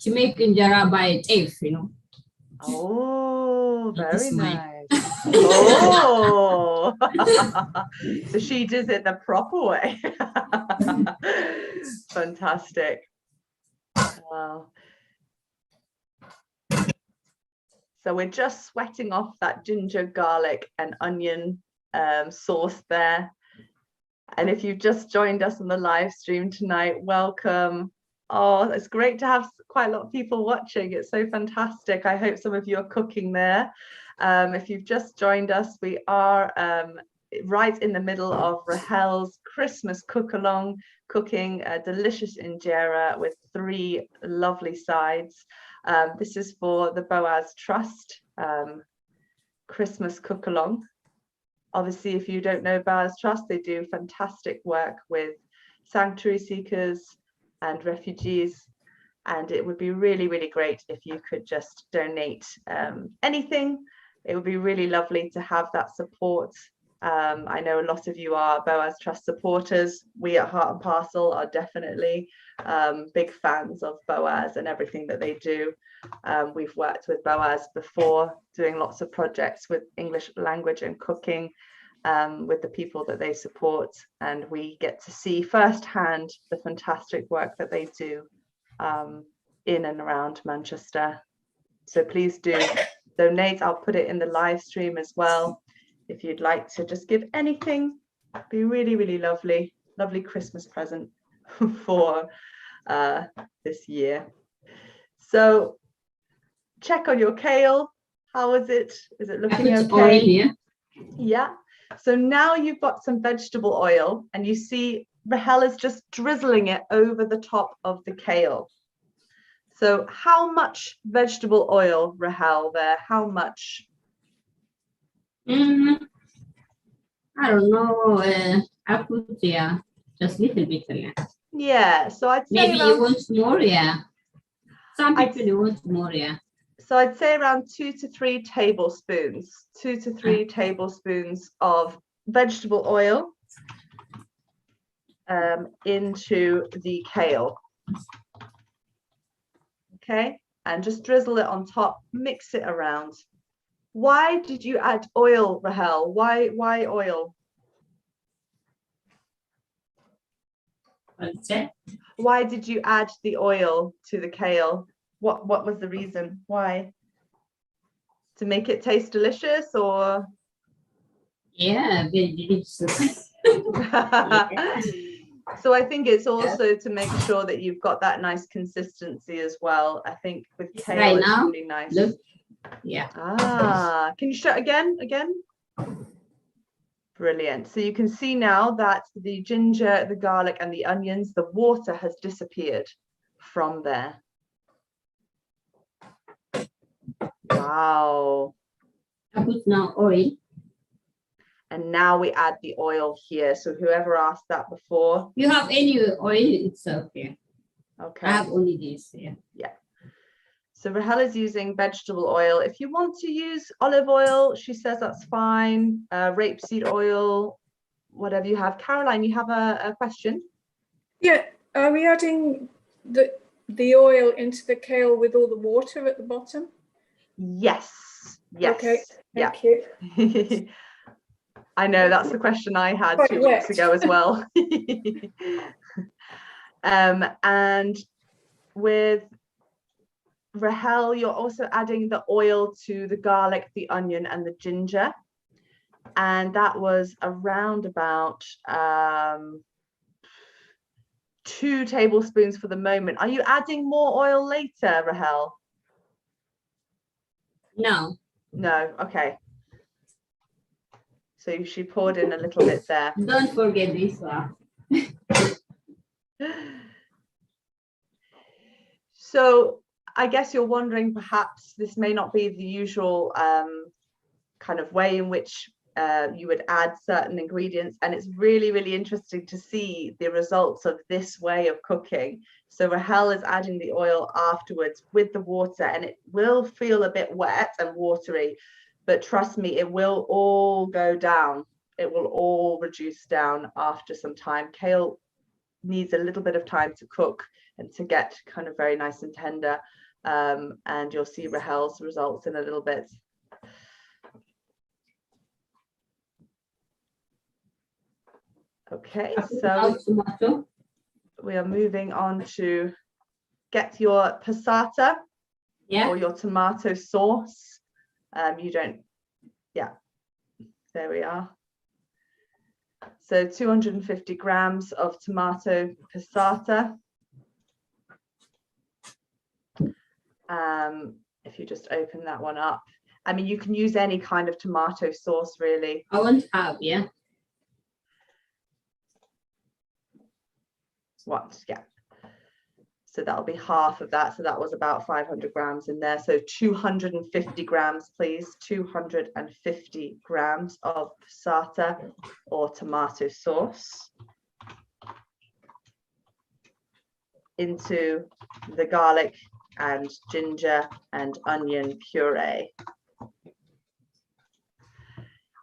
make injera by teff, Oh, very nice. Oh, so she does it the proper way. Fantastic. Wow. So we're just sweating off that ginger, garlic and onion sauce there. And if you've just joined us on the live stream tonight, welcome. Oh, it's great to have quite a lot of people watching. It's so fantastic. I hope some of you are cooking there. If you've just joined us, we are right in the middle of Rahel's Christmas cook-along, cooking a delicious injera with 3 lovely sides. This is for the Boaz Trust Christmas cook-along. Obviously, if you don't know Boaz Trust, they do fantastic work with sanctuary seekers and refugees. And it would be really, really great if you could just donate anything. It would be really lovely to have that support. I know a lot of you are Boaz Trust supporters. We at Heart Parcel are definitely big fans of Boaz and everything that they do. We've worked with Boaz before, doing lots of projects with English language and cooking with the people that they support. And we get to see firsthand the fantastic work that they do in and around Manchester. So please do donate. I'll put it in the live stream as well. If you'd like to just give anything, it'd be really, really lovely Christmas present for this year. So check on your kale. How is it? Is it looking okay? Oil, yeah. Yeah. So now you've got some vegetable oil and you see Rahel is just drizzling it over the top of the kale. So how much vegetable oil, Rahel, there? How much? I don't know. I put, yeah, just a little bit. Yeah. Yeah, so I'd say maybe you want more, yeah. Some people you want more, yeah. So I'd say around 2 to 3 tablespoons, 2 to 3 tablespoons of vegetable oil into the kale. Okay, and just drizzle it on top, mix it around. Why did you add oil, Rahel? Why oil? What's that? Why did you add the oil to the kale? What was the reason? Why? To make it taste delicious, or? Yeah, very delicious. Yeah. So I think it's also to make sure that you've got that nice consistency as well. I think with kale, right it's now, really nice. Look. Yeah. Ah, can you show it again? Brilliant. So you can see now that the ginger, the garlic and the onions, the water has disappeared from there. Wow. I put now oil. And now we add the oil here. So whoever asked that before. You have any oil itself here? Okay. I have only this here. Yeah. So Rahel is using vegetable oil. If you want to use olive oil, she says that's fine. Rapeseed oil, whatever you have. Caroline, you have a question? Yeah, are we adding the oil into the kale with all the water at the bottom? Yes. Yes. Okay, thank you. I know that's the question I had 2 weeks ago as well. And with Rahel, you're also adding the oil to the garlic, the onion and the ginger. And that was around about 2 tablespoons for the moment. Are you adding more oil later, Rahel? No. No, okay. So she poured in a little bit there. Don't forget this one. So I guess you're wondering, perhaps this may not be the usual kind of way in which you would add certain ingredients, and it's really, really interesting to see the results of this way of cooking. So Rahel is adding the oil afterwards with the water, and it will feel a bit wet and watery, but trust me, it will all go down. It will all reduce down after some time. Kale needs a little bit of time to cook and to get kind of very nice and tender. And you'll see Rahel's results in a little bit. Okay, so we are moving on to get your passata or your tomato sauce. You don't, there we are. So 250 grams of tomato passata. If you just open that one up, I mean, you can use any kind of tomato sauce, really. I want to have, What? Yeah. So that'll be half of that. So that was about 500 grams in there. So 250 grams, please. 250 grams of passata or tomato sauce into the garlic and ginger and onion puree.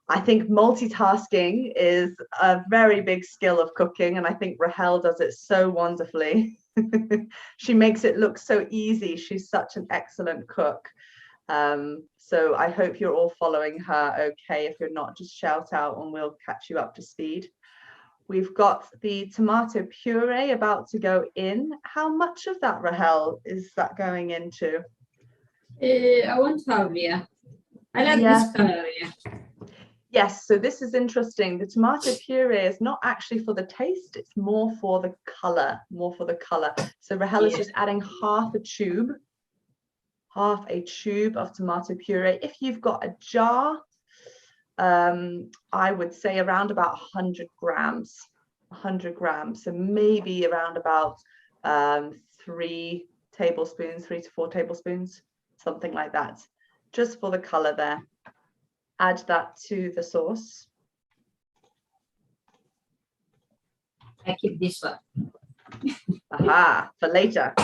I think multitasking is a very big skill of cooking, and I think Rahel does it so wonderfully. She makes it look so easy. She's such an excellent cook. So I hope you're all following her okay. If you're not, just shout out and we'll catch you up to speed. We've got the tomato puree about to go in. How much of that, Rahel, is that going into? I want to have, I like this color, Yes, so this is interesting. The tomato puree is not actually for the taste, it's more for the color, So Rahel is just adding half a tube of tomato puree. If you've got a jar, I would say around about 100 grams. So maybe around about 3 to 4 tablespoons, something like that, just for the color there. Add that to the sauce. I keep this one. Aha, for later.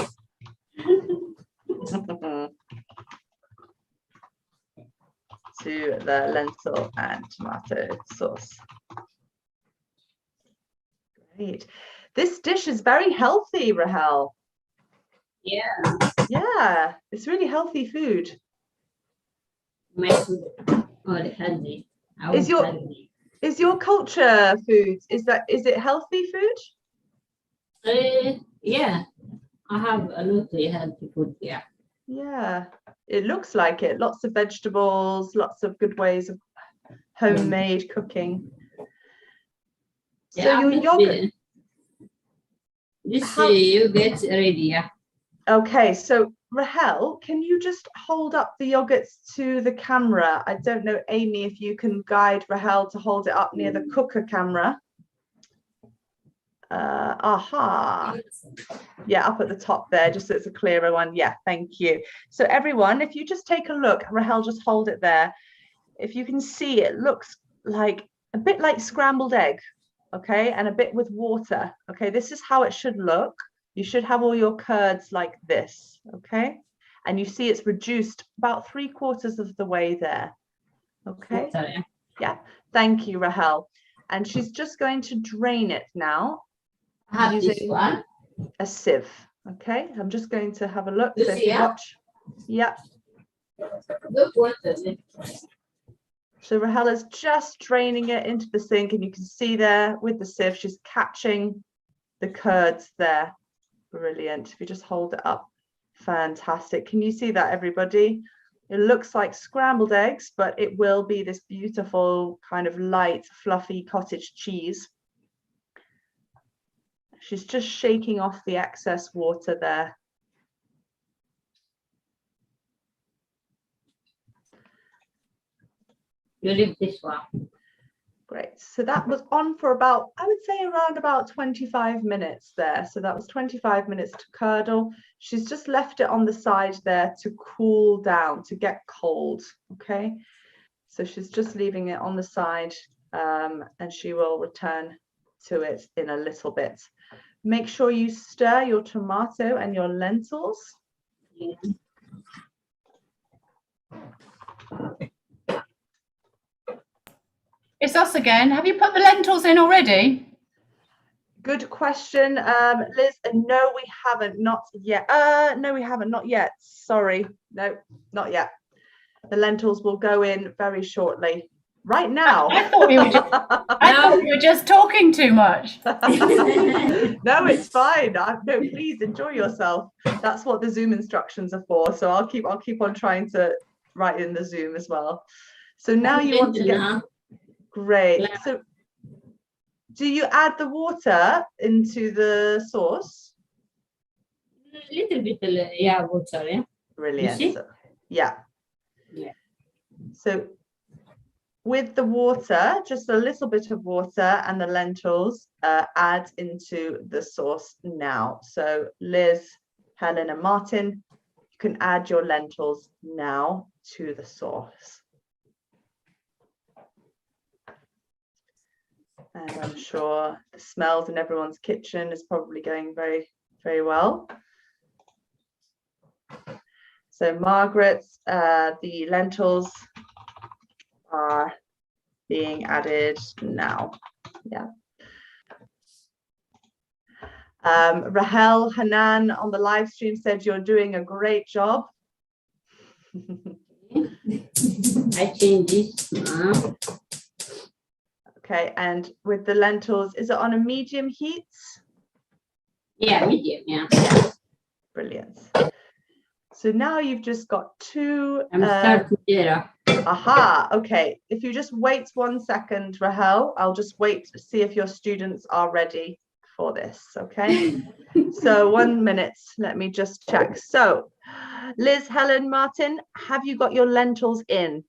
To the lentil and tomato sauce. Great. This dish is very healthy, Rahel. Yeah, it's really healthy food. Healthy. Is your culture food? Is it healthy food? Yeah, I have a lot of healthy food. Yeah, it looks like it. Lots of vegetables, lots of good ways of homemade cooking. So your yogurt. You get ready. Okay, so Rahel, can you just hold up the yogurts to the camera? I don't know, Amy, if you can guide Rahel to hold it up near the cooker camera. Aha. Yeah, up at the top there, just so it's a clearer one. Yeah, thank you. So everyone, if you just take a look, Rahel, just hold it there. If you can see, it looks like a bit like scrambled egg, okay, and a bit with water. Okay, this is how it should look. You should have all your curds like this, okay? And you see it's reduced about 3/4 of the way there, okay? Yeah, thank you, Rahel. And she's just going to drain it now using a sieve, okay? I'm just going to have a look. So if you watch, yeah. So Rahel is just draining it into the sink, and you can see there with the sieve, she's catching the curds there. Brilliant. If you just hold it up, fantastic. Can you see that, everybody? It looks like scrambled eggs, but it will be this beautiful kind of light, fluffy cottage cheese. She's just shaking off the excess water there. You leave this one. Great. So that was on for about, I would say around about 25 minutes there. So that was 25 minutes to curdle. She's just left it on the side there to cool down, to get cold. Okay. So she's just leaving it on the side, and she will return to it in a little bit. Make sure you stir your tomato and your lentils. It's us again. Have you put the lentils in already? Good question, Liz. No, we haven't. Not yet. No, we haven't. Not yet. Sorry. No, not yet. The lentils will go in very shortly. right now. I thought we were just talking too much. No, it's fine. No, please enjoy yourself. That's what the Zoom instructions are for. So I'll keep on trying to write in the Zoom as well. So now you want to get great. So do you add the water into the sauce? Little bit, yeah, water, yeah. Brilliant. Yeah. So with the water, just a little bit of water and the lentils add into the sauce now. So Liz, Helen and Martin, you can add your lentils now to the sauce. And I'm sure the smells in everyone's kitchen is probably going very, very well. So Margaret, the lentils are being added now. Yeah. Rahel Hanan on the live stream said you're doing a great job. I change this. Okay, and with the lentils, is it on a medium heat? Yeah, medium, yeah. Brilliant. So now you've just got two. Injera. Aha, okay. If you just wait 1 second, Rahel, I'll just wait to see if your students are ready for this, okay? So 1 minute, let me just check. So Liz, Helen, Martin, have you got your lentils in?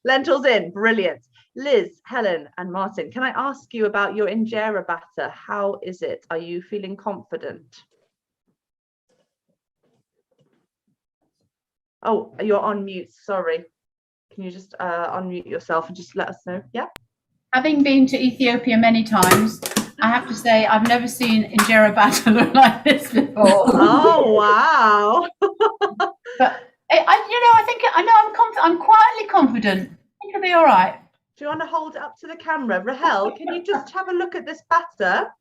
Lentils in, brilliant. Liz, Helen and Martin, can I ask you about your injera batter? How is it? Are you feeling confident? Oh, you're on mute, sorry. Can you just unmute yourself and just let us know? Yeah. Having been to Ethiopia many times, I have to say I've never seen injera batter look like this before. Oh, wow. But I'm quietly confident. I think it'll be all right. Do you want to hold it up to the camera? Rahel, can you just have a look at this batter?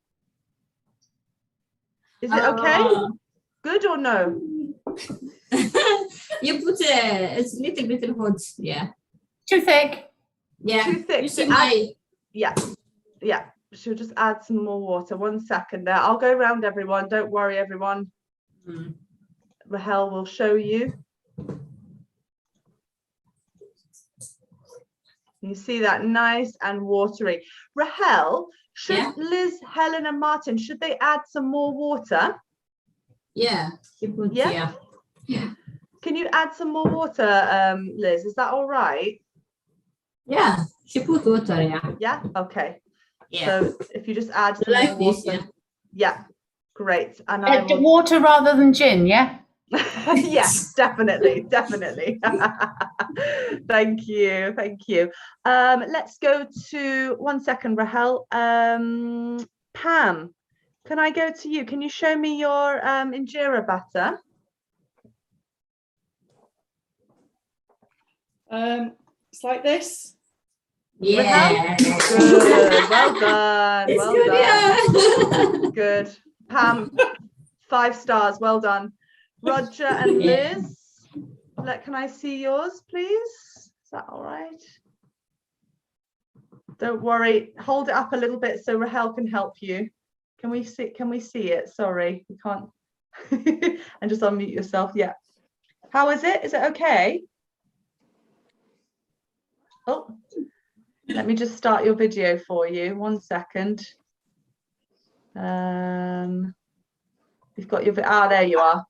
Is it okay? Good or no? You put it's little bit hot, yeah. Too thick? Yeah. Too thick. You see yeah. She'll just add some more water. 1 second there. I'll go around everyone. Don't worry, everyone. Rahel will show you. You see that nice and watery. Rahel, should Liz, Helen and Martin, should they add some more water? Yeah. Yeah. Can you add some more water, Liz? Is that all right? Yeah, she put water, yeah. Yeah, okay. Yeah. So if you just add some like more this, water. Yeah, great. And water rather than gin, yeah? Yes, definitely. Thank you. Let's go to 1 second, Rahel. Pam, can I go to you? Can you show me your injera batter? It's like this. Yeah. Good. Well done. Good. Pam, 5 stars. Well done. Roger and Liz, can I see yours, please? Is that all right? Don't worry. Hold it up a little bit so Rahel can help you. Can we see it? Sorry, we can't. And just unmute yourself. Yeah. How is it? Is it okay? Oh, let me just start your video for you. 1 second. You've got your there you are.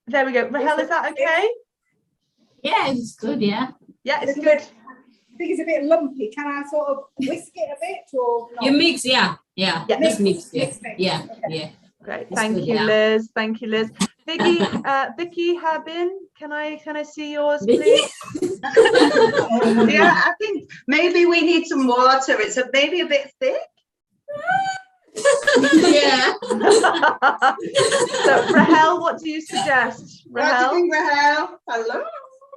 There we go. Rahel, is that okay? Yeah, it's good, yeah. Yeah, it's good. I think it's a bit lumpy. Can I sort of whisk it a bit or not? You mix, yeah. Just mix. Yeah. Great. It's Thank good, you, yeah. Liz. Thank you, Liz. Vicky, Vicky Habin, can I see yours, please? Yeah, I think maybe we need some water. It's maybe a bit thick. Yeah. So Rahel, what do you suggest? What do you think, Rahel? Hello.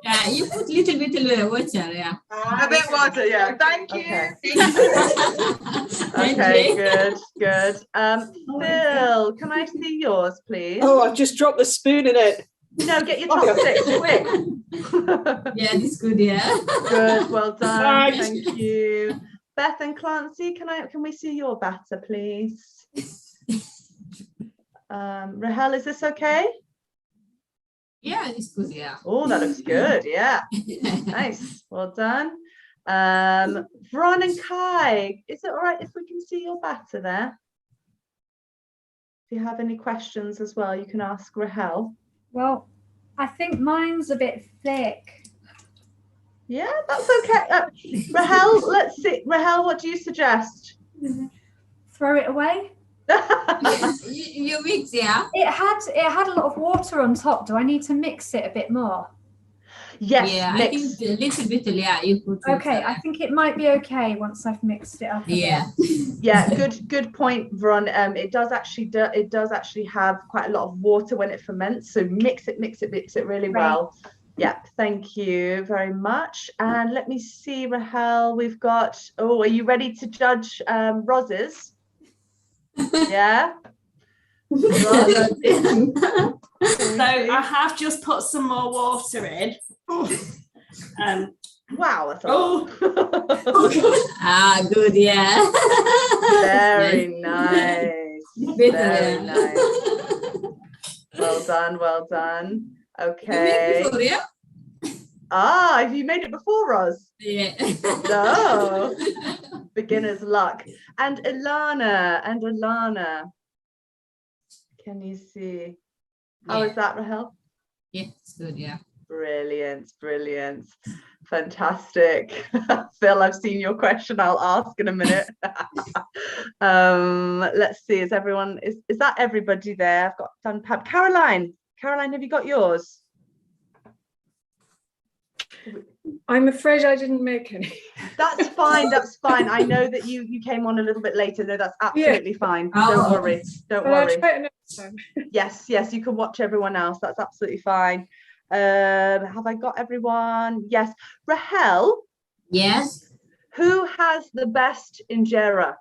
Yeah, you put little bit water, yeah. A bit water, yeah. Thank you. Okay, good. Phil, can I see yours, please? Oh, I've just dropped the spoon in it. No, get your chopsticks quick. Yeah, this good, yeah. Good, well done. Nice. Thank you. Beth and Clancy, can we see your batter, please? Rahel, is this okay? Yeah, it's good, yeah. Oh, that looks good. Yeah. Nice. Well done. Vron and Kai, is it all right if we can see your batter there? If you have any questions as well, you can ask Rahel. Well, I think mine's a bit thick. Yeah, that's okay. Rahel, let's see. Rahel, what do you suggest? Throw it away. You mix, yeah? It had a lot of water on top. Do I need to mix it a bit more? Yes, Yeah, mix. I think a little bit, yeah. You put Okay, I think it might be okay once I've mixed it up. Yeah. Yeah, good point, Vron. It does actually have quite a lot of water when it ferments. So mix it really well. Yeah, thank you very much. And let me see, Rahel, we've got, are you ready to judge Roz's? Yeah. So I have just put some more water in. Wow, that's a lot. Good, yeah. Very nice. Very nice. Well done. Okay. Have you made it before, Roz? Yeah. No. Beginner's luck. And Ilana. Can you see? How is that, Rahel? Yeah, it's good, yeah. Brilliant. Fantastic. Phil, I've seen your question. I'll ask in a minute. Let's see. Is that everybody there? I've got done. Caroline, have you got yours? I'm afraid I didn't make any. That's fine. I know that you came on a little bit later. No, that's absolutely fine. Don't worry. I'll try it next time. Yes, you can watch everyone else. That's absolutely fine. Have I got everyone? Yes. Rahel? Yes. Who has the best injera?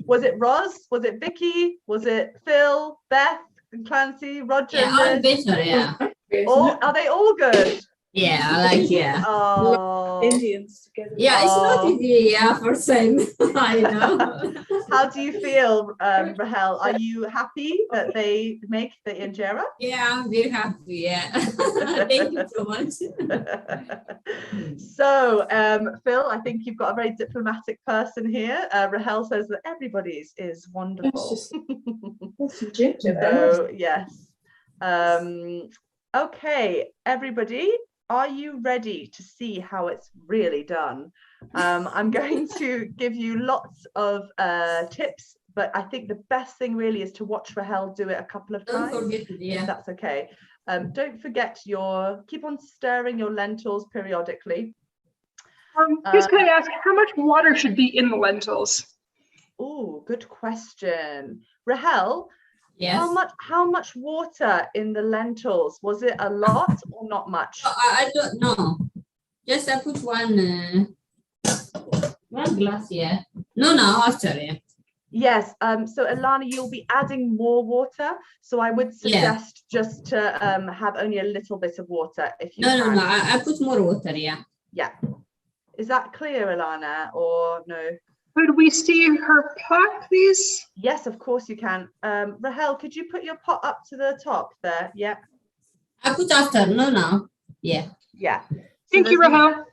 Was it Roz? Was it Vicky? Was it Phil, Beth, and Clancy, Roger? Yeah, all better, yeah. Are they all good? Yeah, I like, yeah. Oh. Indians together. Yeah, it's not easy, yeah, for same. I know. How do you feel, Rahel? Are you happy that they make the injera? Yeah, I'm very happy, yeah. Thank you so much. So, Phil, I think you've got a very diplomatic person here. Rahel says that everybody's is wonderful. That's ginger. So, yes. Okay, everybody, are you ready to see how it's really done? I'm going to give you lots of tips, but I think the best thing really is to watch Rahel do it a couple of times. Don't forget, yeah. If that's okay. Don't forget keep on stirring your lentils periodically. Just can I ask, how much water should be in the lentils? Oh, good question. Rahel, yes. How much water in the lentils? Was it a lot or not much? I don't know. Just I put one glass here. No, after, yeah. Yes. So Ilana, you'll be adding more water. So I would suggest just to have only a little bit of water if you can. No. I put more water, yeah. Yeah. Is that clear, Ilana, or no? Could we see her pot, please? Yes, of course you can. Rahel, could you put your pot up to the top there? Yeah. I put after. No. Yeah. Yeah. So thank you, Rahel.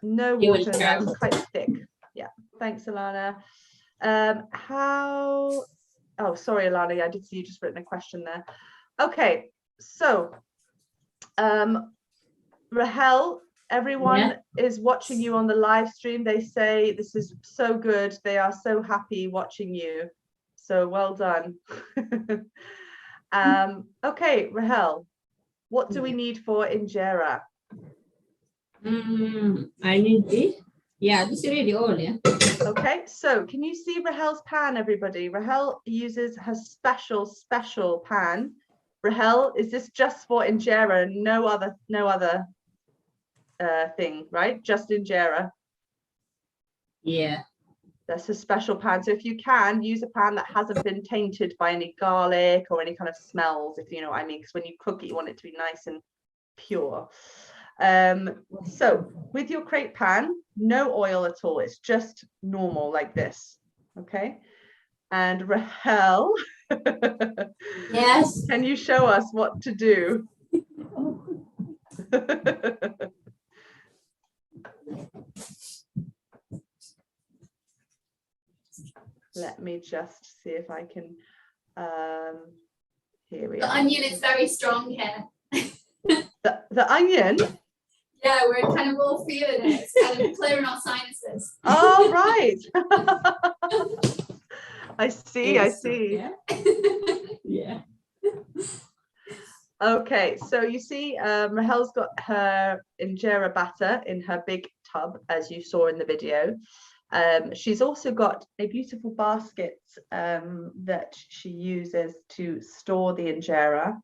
No water. It's quite thick. Yeah. Thanks, Ilana. Oh, sorry, Ilana. I did see you just written a question there. Okay. So, Rahel, everyone is watching you on the live stream. They say this is so good. They are so happy watching you. So well done. Okay, Rahel, what do we need for injera? I need this. Yeah, this is really all, yeah. Okay, so can you see Rahel's pan, everybody? Rahel uses her special pan. Rahel, is this just for injera? No other thing, right? Just injera. Yeah. That's a special pan. So if you can, use a pan that hasn't been tainted by any garlic or any kind of smells, if you know what I mean, because when you cook it, you want it to be nice and pure. So with your crepe pan, no oil at all. It's just normal like this. Okay. And Rahel, yes, can you show us what to do? Let me just see if I can. Here we are. The onion is very strong here. The onion? Yeah, we're kind of all feeling it. It's kind of clearing our sinuses. Oh, right. I see. Yeah. Yeah. Okay, so you see, Rahel's got her injera batter in her big tub, as you saw in the video. She's also got a beautiful basket that she uses to store the injera.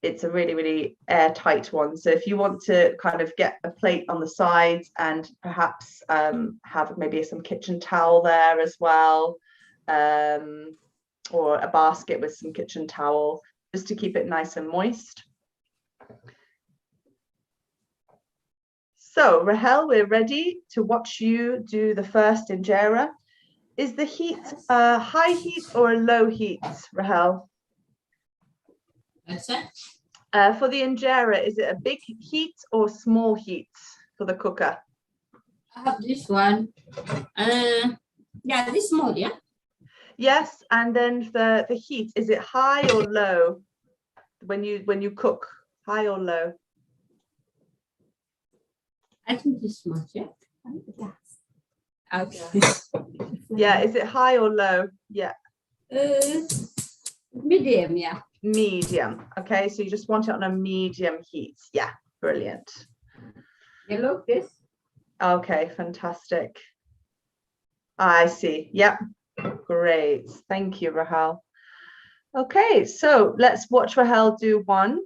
It's a really, really airtight one. So if you want to kind of get a plate on the sides and perhaps have maybe some kitchen towel there as well, or a basket with some kitchen towel, just to keep it nice and moist. So Rahel, we're ready to watch you do the first injera. Is the heat high heat or a low heat, Rahel? That's it. For the injera, is it a big heat or small heat for the cooker? I have this one. Yeah, this small, yeah. Yes, and then the heat, is it high or low when you cook? High or low? I think this much, yeah. Okay. Yeah, is it high or low? Yeah. Medium, yeah. Medium. Okay, so you just want it on a medium heat. Yeah, brilliant. You look this. Okay, fantastic. I see. Yep. Great. Thank you, Rahel. Okay, so let's watch Rahel do one,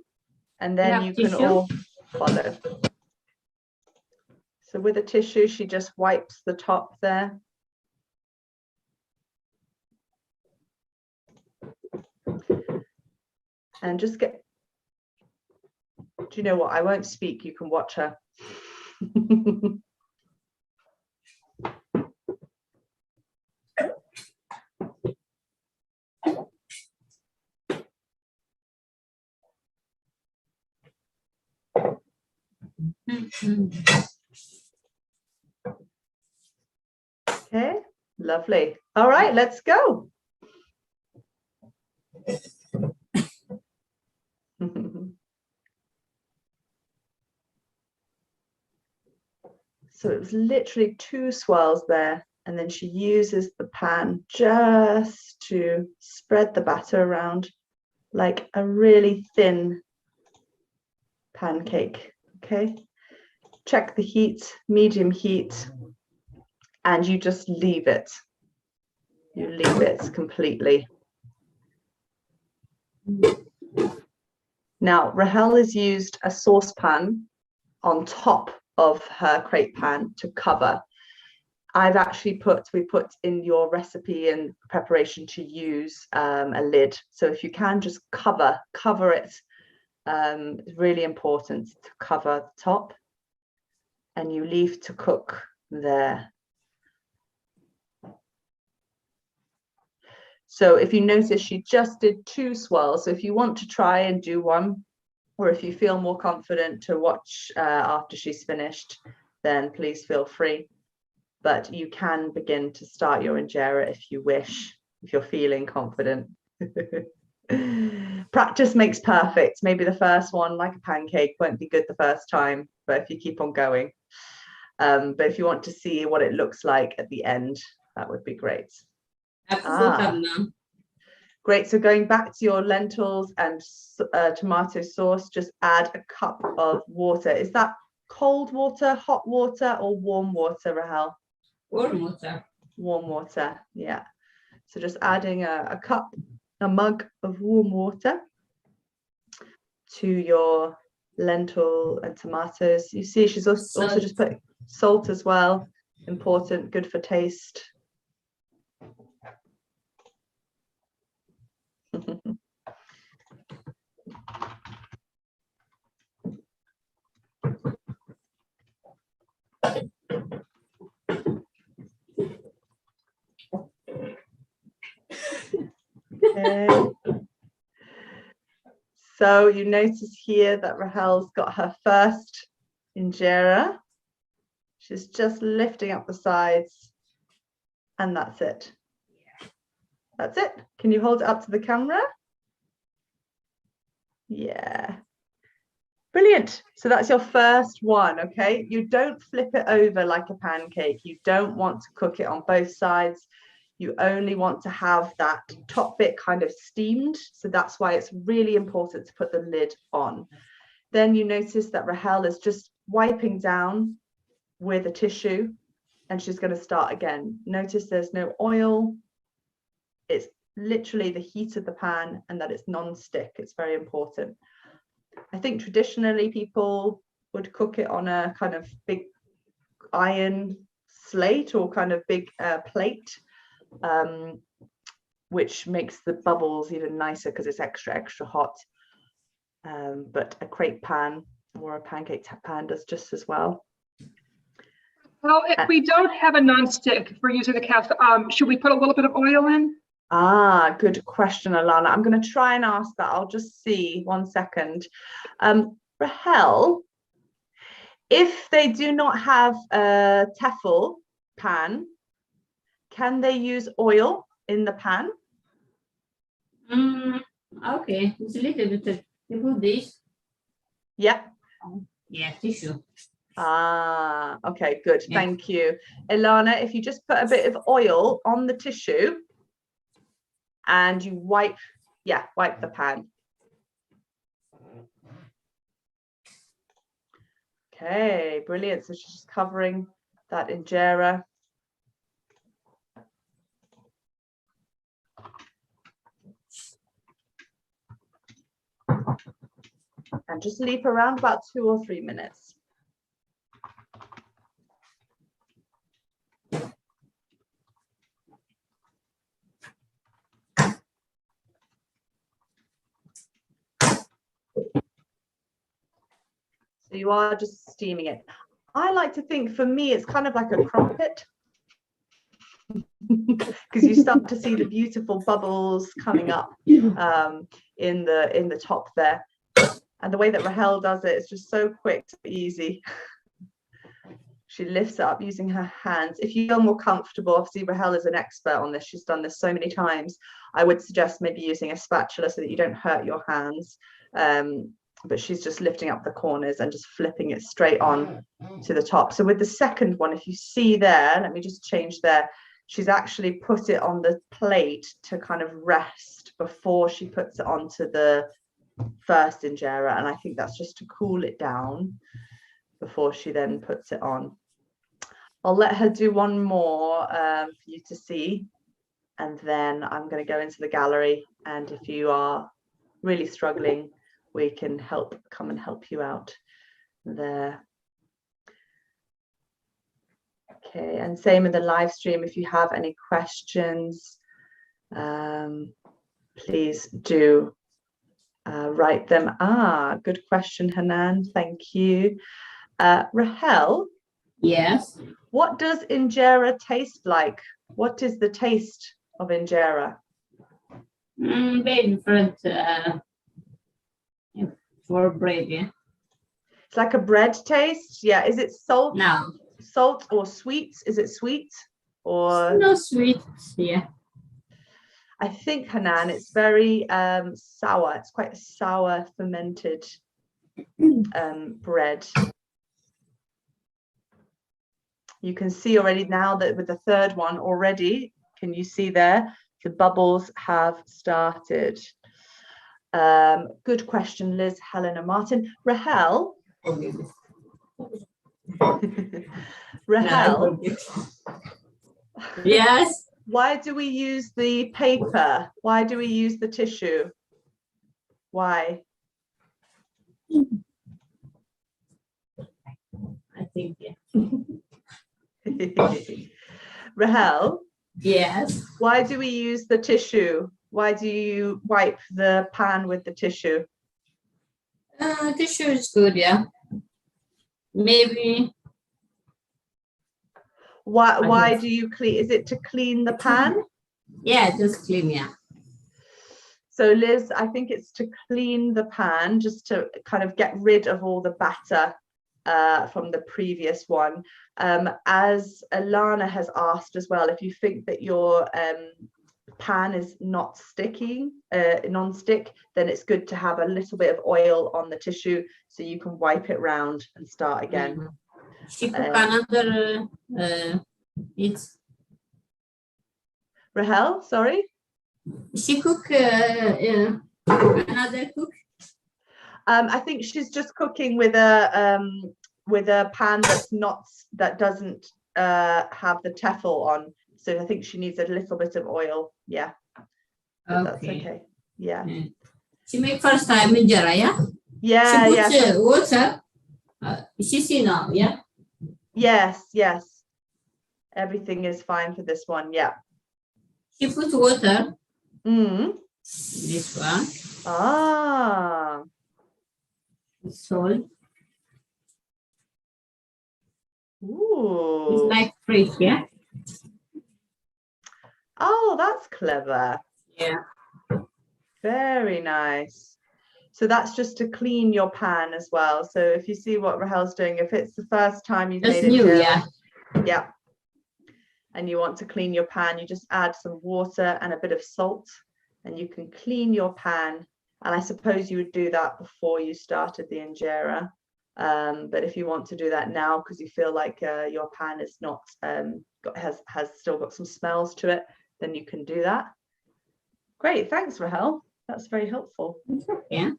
and then you can all follow. So with a tissue, she just wipes the top there. And just get, do you know what? I won't speak, you can watch her. Okay, lovely. All right, let's go. So it was literally 2 swirls there, and then she uses the pan just to spread the batter around like a really thin pancake. Okay, check the heat, medium heat, and you just leave it. You leave it completely. Now, Rahel has used a saucepan on top of her crepe pan to cover. I've actually we put in your recipe and preparation to use a lid. So if you can just cover it. It's really important to cover the top, and you leave to cook there. So if you notice, she just did 2 swirls. So if you want to try and do one, or if you feel more confident to watch after she's finished, then please feel free. But you can begin to start your injera if you wish, if you're feeling confident. Practice makes perfect. Maybe the first one, like a pancake, won't be good the first time, but if you keep on going. But if you want to see what it looks like at the end, that would be great. Great. So going back to your lentils and tomato sauce, just add a cup of water. Is that cold water, hot water, or warm water, Rahel? Warm water. Warm water, yeah. So just adding a mug of warm water to your lentil and tomatoes. You see she's also just put salt as well. important, good for taste. Okay. So you notice here that Rahel's got her first injera. She's just lifting up the sides, and that's it. That's it. Can you hold it up to the camera? Yeah. Brilliant. So that's your first one, okay? You don't flip it over like a pancake. You don't want to cook it on both sides. You only want to have that top bit kind of steamed. So that's why it's really important to put the lid on. Then you notice that Rahel is just wiping down with a tissue, and she's going to start again. Notice there's no oil. It's literally the heat of the pan, and that it's non-stick. It's very important. I think traditionally people would cook it on a kind of big iron slate or kind of big plate, which makes the bubbles even nicer because it's extra hot. But a crepe pan or a pancake pan does just as well. Well, if we don't have a non-stick, if we're using the cast, should we put a little bit of oil in? Ah, good question, Alana. I'm going to try and ask that. I'll just see 1 second. Rahel, if they do not have a Tefal pan, can they use oil in the pan? Okay, it's a little bit. You put this? Yeah. Yeah, tissue. Ah, okay, good. Yeah. Thank you. Ilana, if you just put a bit of oil on the tissue and you wipe the pan. Okay, brilliant. So she's just covering that injera. And just leave around about 2 or 3 minutes. So you are just steaming it. I like to think, for me, it's kind of like a crumpet, because you start to see the beautiful bubbles coming up in the top there. And the way that Rahel does it is just so quick, so easy. She lifts it up using her hands. If you feel more comfortable, obviously Rahel is an expert on this. She's done this so many times. I would suggest maybe using a spatula so that you don't hurt your hands. But she's just lifting up the corners and just flipping it straight on to the top. So with the second one, if you see there, let me just change there. She's actually put it on the plate to kind of rest before she puts it onto the first injera. And I think that's just to cool it down before she then puts it on. I'll let her do one more for you to see. And then I'm going to go into the gallery. And if you are really struggling, we can come and help you out there. Okay, and same in the live stream. If you have any questions, please do write them. Good question, Hanan. Thank you. Rahel? Yes. What does injera taste like? What is the taste of injera? Very different for bread, yeah. It's like a bread taste? Yeah. Is it salt? No. Salt or sweet? Is it sweet or? No sweet, yeah. I think, Hanan, it's very sour. It's quite a sour fermented bread. You can see already now that with the third one already, can you see there? The bubbles have started. Good question, Liz, Helena, Martin. Rahel? Rahel? Yes? Why do we use the paper? Why do we use the tissue? Why? I think, yeah. Rahel? Yes. Why do we use the tissue? Why do you wipe the pan with the tissue? Tissue is good, yeah. Maybe. Why do you clean? Is it to clean the pan? Yeah, just clean, yeah. So Liz, I think it's to clean the pan, just to kind of get rid of all the batter from the previous one. As Alana has asked as well, if you think that your pan is not sticky, non-stick, then it's good to have a little bit of oil on the tissue so you can wipe it round and start again. She cook another it's Rahel, sorry? She cook another cook. I think she's just cooking with a pan that doesn't have the tefal on. So I think she needs a little bit of oil. Yeah. But that's okay. Yeah. She make first time injera, yeah? Yeah, she puts yeah. Water. She see now, yeah? Yes, yes. Everything is fine for this one, yeah. She puts water. This one. Ah. Salt. Ooh. It's like fresh, yeah? Oh, that's clever. Yeah. Very nice. So that's just to clean your pan as well. So if you see what Rahel's doing, if it's the first time you've made it, yeah, and you want to clean your pan, you just add some water and a bit of salt, and you can clean your pan. And I suppose you would do that before you started the injera. But if you want to do that now because you feel like your pan is not has still got some smells to it, then you can do that. Great, thanks, Rahel. That's very helpful. Yeah.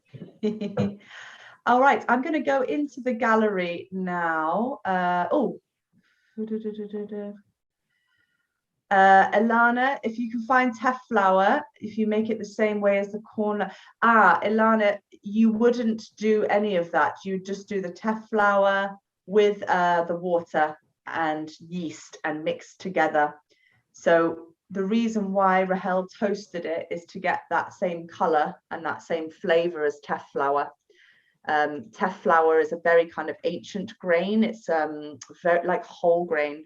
All right, I'm going to go into the gallery now. Ilana, if you can find teff flour, if you make it the same way as the corner. Ilana, you wouldn't do any of that. You just do the teff flour with the water and yeast and mix together. So the reason why Rahel toasted it is to get that same color and that same flavor as teff flour. Teff flour is a very kind of ancient grain. It's very like whole grain.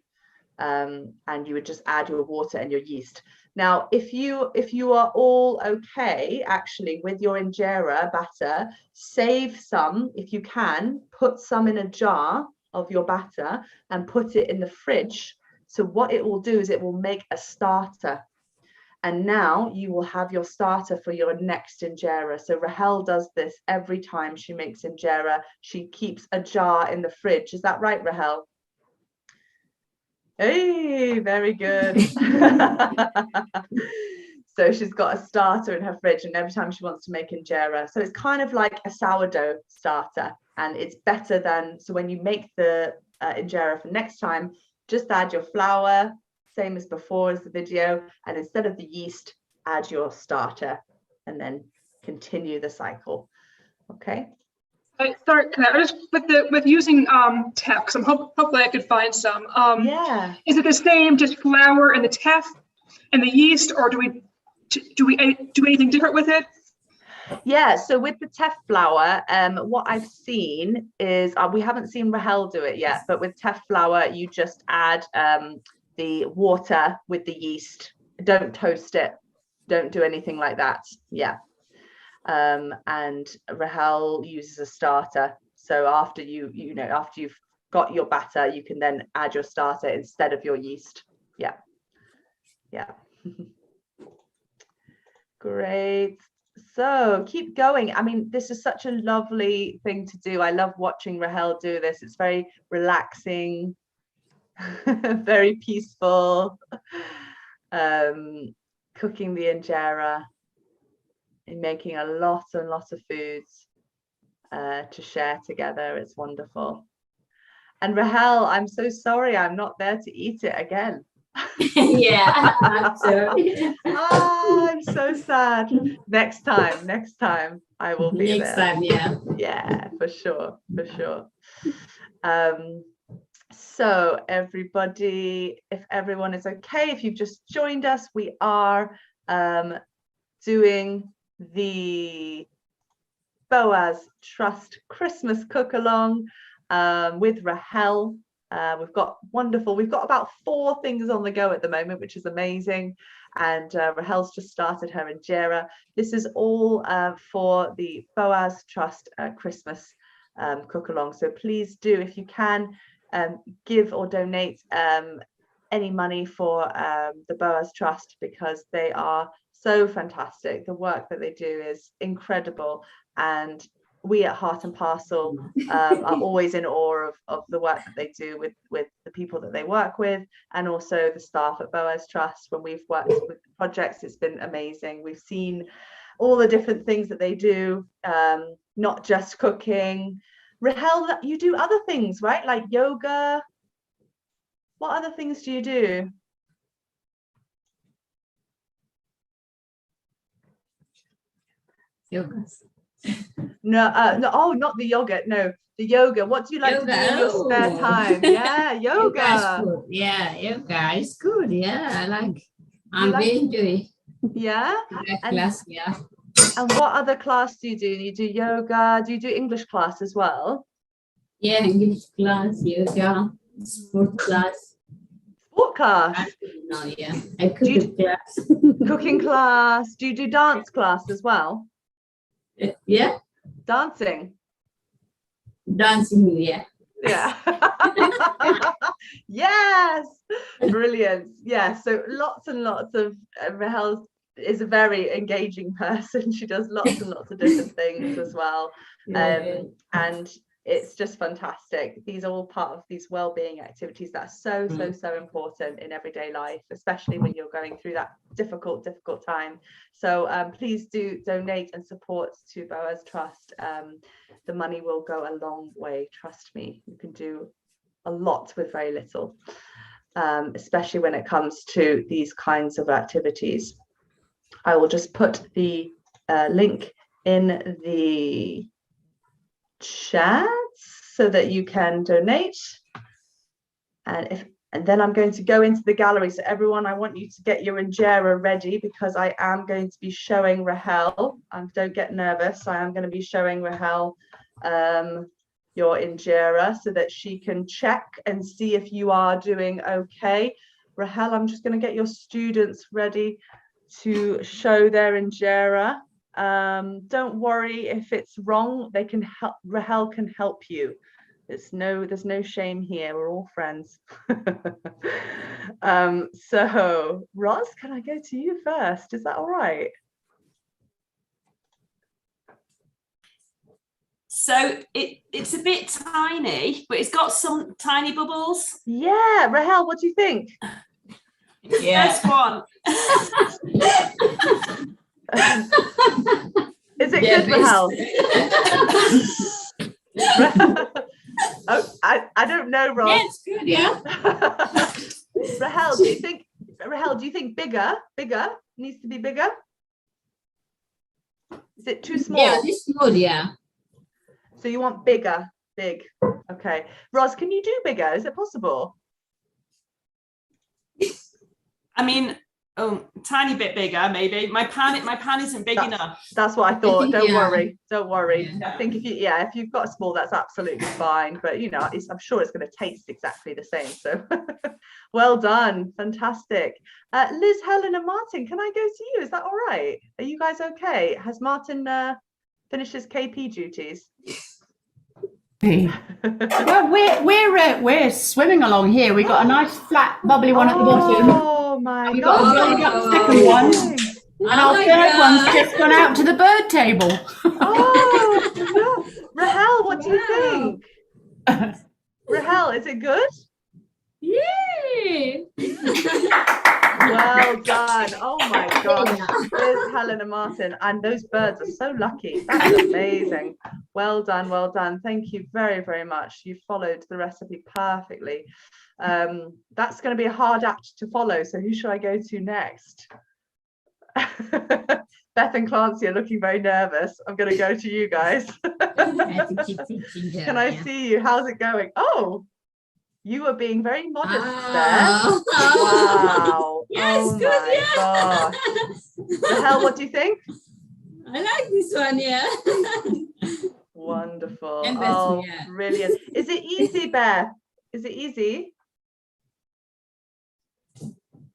And you would just add your water and your yeast. Now, if you are all okay, actually, with your injera batter, save some if you can, put some in a jar of your batter and put it in the fridge. So what it will do is it will make a starter. And now you will have your starter for your next injera. So Rahel does this every time she makes injera. She keeps a jar in the fridge. Is that right, Rahel? Hey, very good. So she's got a starter in her fridge, and every time she wants to make injera. So it's kind of like a sourdough starter, and it's better than, so when you make the injera for next time, just add your flour, same as before as the video, and instead of the yeast, add your starter, and then continue the cycle. Okay. Sorry, I just with using teff, because hopefully I could find some. Yeah. Is it the same, just flour and the teff and the yeast, or do we do anything different with it? Yeah. So with the teff flour, what I've seen is we haven't seen Rahel do it yet, but with teff flour, you just add the water with the yeast. Don't toast it. Don't do anything like that. Yeah. And Rahel uses a starter. So after after you've got your batter, you can then add your starter instead of your yeast. Yeah. Yeah. Great. So keep going. I mean, this is such a lovely thing to do. I love watching Rahel do this. It's very relaxing, very peaceful. Cooking the injera and making a lot and lot of foods to share together. It's wonderful. And Rahel, I'm so sorry I'm not there to eat it again. Yeah, I'm sorry. I'm so sad. Next time I will be there. Next time, yeah. Yeah, for sure. So everybody, if everyone is okay, if you've just joined us, we are doing the Boaz Trust Christmas cook-along with Rahel. We've got about 4 things on the go at the moment, which is amazing. And Rahel's just started her injera. This is all for the Boaz Trust Christmas cook-along. So please do, if you can, give or donate any money for the Boaz Trust, because they are so fantastic. The work that they do is incredible, and we at Heart and Parcel are always in awe of the work that they do with the people that they work with, and also the staff at Boaz Trust. When we've worked with projects, it's been amazing. We've seen all the different things that they do, not just cooking. Rahel, you do other things, right? Like yoga. What other things do you do? Yoga. No, oh, not the yoga. No, the yoga. What do you like to do in your spare time? Yeah, yoga. Yeah, yoga is good. Yeah, I like. I'm very enjoy. Yeah. Class, yeah. And what other class do you do? You do yoga. Do you do English class as well? Yeah, English class, yoga, sport class. Sport class? No, yeah. I cooking class. Cooking class. Do you do dance class as well? Yeah. Dancing. Dancing, yeah. Yeah. Yes. Brilliant. Yeah. So lots and lots of Rahel is a very engaging person. She does lots and lots of different things as well. And it's just fantastic. These are all part of these well-being activities that are so important in everyday life, especially when you're going through that difficult time. So please do donate and support to Boaz Trust. The money will go a long way, trust me. You can do a lot with very little, especially when it comes to these kinds of activities. I will just put the link in the chat so that you can donate, and then I'm going to go into the gallery. So everyone, I want you to get your injera ready, because I am going to be showing Rahel, don't get nervous, I am going to be showing Rahel your injera so that she can check and see if you are doing okay. Rahel, I'm just going to get your students ready to show their injera. Don't worry if it's wrong, they can help. Rahel can help you. There's no shame here, we're all friends. So Roz, can I go to you first? Is that all right? So it's a bit tiny, but it's got some tiny bubbles. Yeah, Rahel, what do you think? Yeah. First one. Is it good, Rahel? Oh, I don't know, Rob. Yeah, it's good, yeah. Rahel, do you think bigger needs to be bigger? Is it too small? Yeah, this small, yeah. So you want big. Okay. Roz, can you do bigger? Is it possible? I mean, tiny bit bigger, maybe. My pan isn't big enough. That's what I thought. Don't worry. Yeah. I think if you've got a small, that's absolutely fine. But I'm sure it's going to taste exactly the same. So well done, fantastic. Liz, Helen, and Martin, can I go to you? Is that all right? Are you guys okay? Has Martin finished his KP duties? Well, we're swimming along here. We've got a nice flat bubbly one at the bottom. Oh my We've got a bubbly up second one, and our third one's just gone out to the bird table. Oh, Rahel, what do you think? Rahel, is it good? Yay! Well done. Oh my gosh. There's Helen and Martin, and those birds are so lucky. That's amazing. Well done, well done. Thank you very, very much. You followed the recipe perfectly. That's going to be a hard act to follow. So who should I go to next? Beth and Clancy are looking very nervous. I'm going to go to you guys. Can I see you? How's it going? Oh, You were being very modest Oh. there. Wow. Yes, Oh good, my gosh. Rahel, what do you think? I like this one, yeah. Wonderful. And Oh, yeah. brilliant. Is it easy, Bear? Is it easy?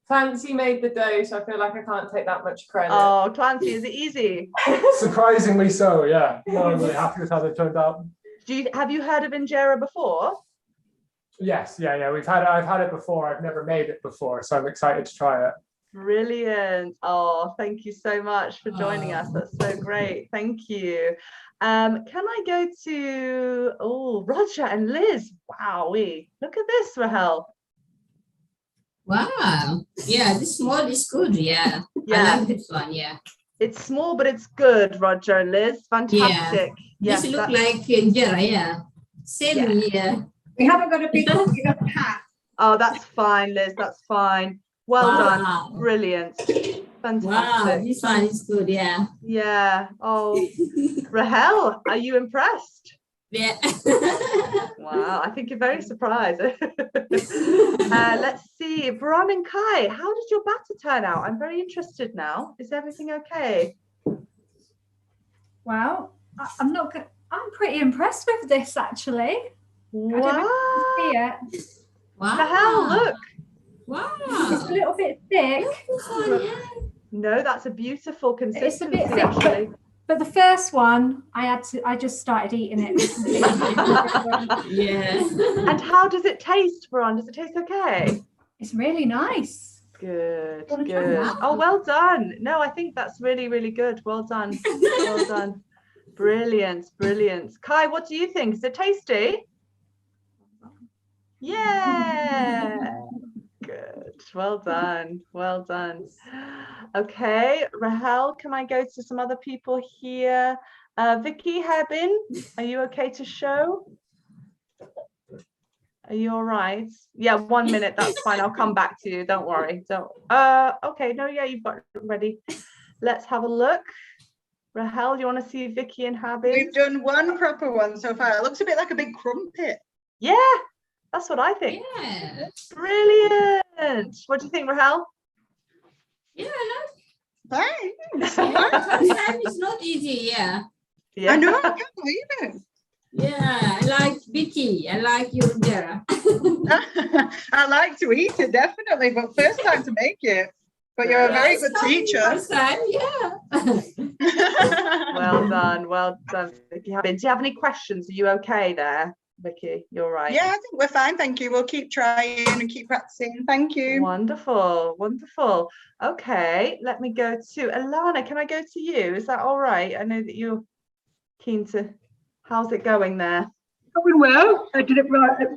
Clancy made the dough, so I feel like I can't take that much credit. Oh, Clancy, is it easy? Surprisingly so, yeah. No, I'm really happy with how they turned out. Have you heard of injera before? Yes, yeah. I've had it before. I've never made it before, so I'm excited to try it. Brilliant. Oh, thank you so much for joining us. That's so great. Thank you. Can I go to Roger and Liz? Wowee. Look at this, Rahel. Wow. Yeah, this small is good. Yeah. I like this one. Yeah. It's small, but it's good, Roger and Liz. Fantastic. Yeah. This look like injera. Yeah. Same. Yeah. We haven't got a big enough hat. Oh, that's fine, Liz. That's fine. Well done. Brilliant. Fantastic. Wow, this one is good. Yeah. Yeah. Oh, Rahel, are you impressed? Yeah. Wow, I think you're very surprised. Let's see, Bron and Kai, how did your batter turn out? I'm very interested now. Is everything okay? Well, I'm pretty impressed with this actually. Wow. I don't know if you can see it. Wow. Rahel, look. Wow. It's a little bit thick. No, that's a beautiful consistency. It's a bit thick, actually. But the first one, I just started eating it. Yeah. And how does it taste, Bron? Does it taste okay? It's really nice. Good, good. Oh, well done. No, I think that's really, really good. Well done. Well done. Brilliant, brilliant. Kai, what do you think? Is it tasty? Yeah. Good. Well done. Well done. Okay, Rahel, can I go to some other people here? Vicky Herbin, are you okay to show? Are you all right? Yeah, 1 minute, that's fine. I'll come back to you. Don't worry. Don't. Okay, no, yeah, you've got it ready. Let's have a look. Rahel, do you want to see Vicky and Herbin? We've done one proper one so far. It looks a bit like a big crumpet. Yeah, that's what I think. Yeah. Brilliant. What do you think, Rahel? Yeah, Thanks. sometimes it's not easy. Yeah. Yeah. I know. I can't believe it. Yeah, I like Vicky. I like your injera. I like to eat it, definitely, but first time to make it. But you're a very good teacher. First time, yeah. Well done, well done, Vicky. Do you have any questions? Are you okay there, Vicky? You're right. Yeah, I think we're fine, thank you. We'll keep trying and keep practicing. Thank you. Wonderful, wonderful. Okay, let me go to Alana. Can I go to you? Is that all right? I know that you're keen to. How's it going there? Going well. I did it right.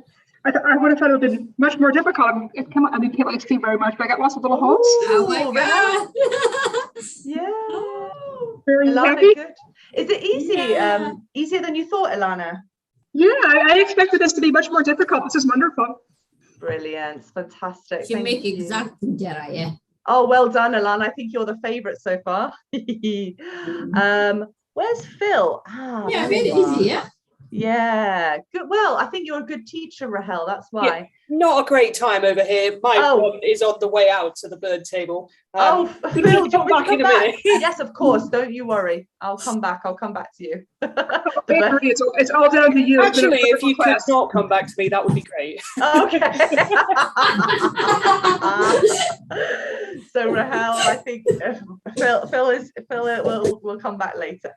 I would have thought it would have been much more difficult. It came out, I didn't like steam very much, but I got lots of little holes. Oh my God. Yeah. Very Alana, happy. good. Is it easy? Yeah. Easier than you thought, Alana? Yeah, I expected this to be much more difficult. This is wonderful. Brilliant, fantastic. She Thank make you. exact injera, yeah. Oh, well done, Alana. I think you're the favorite so far. Where's Phil? Yeah, there very you are. easy, yeah. Yeah, good. Well, I think you're a good teacher, Rahel. That's why. Yeah, not a great time over here. My one is on the way out to the bird table. Phil, do you want me to back come in a back? minute. Yes, of course. Don't you worry. I'll come back. I'll come back to you. It's all down to you. Actually, if you could not come back to me, that would be great. Okay. So Rahel, I think Phil will come back later.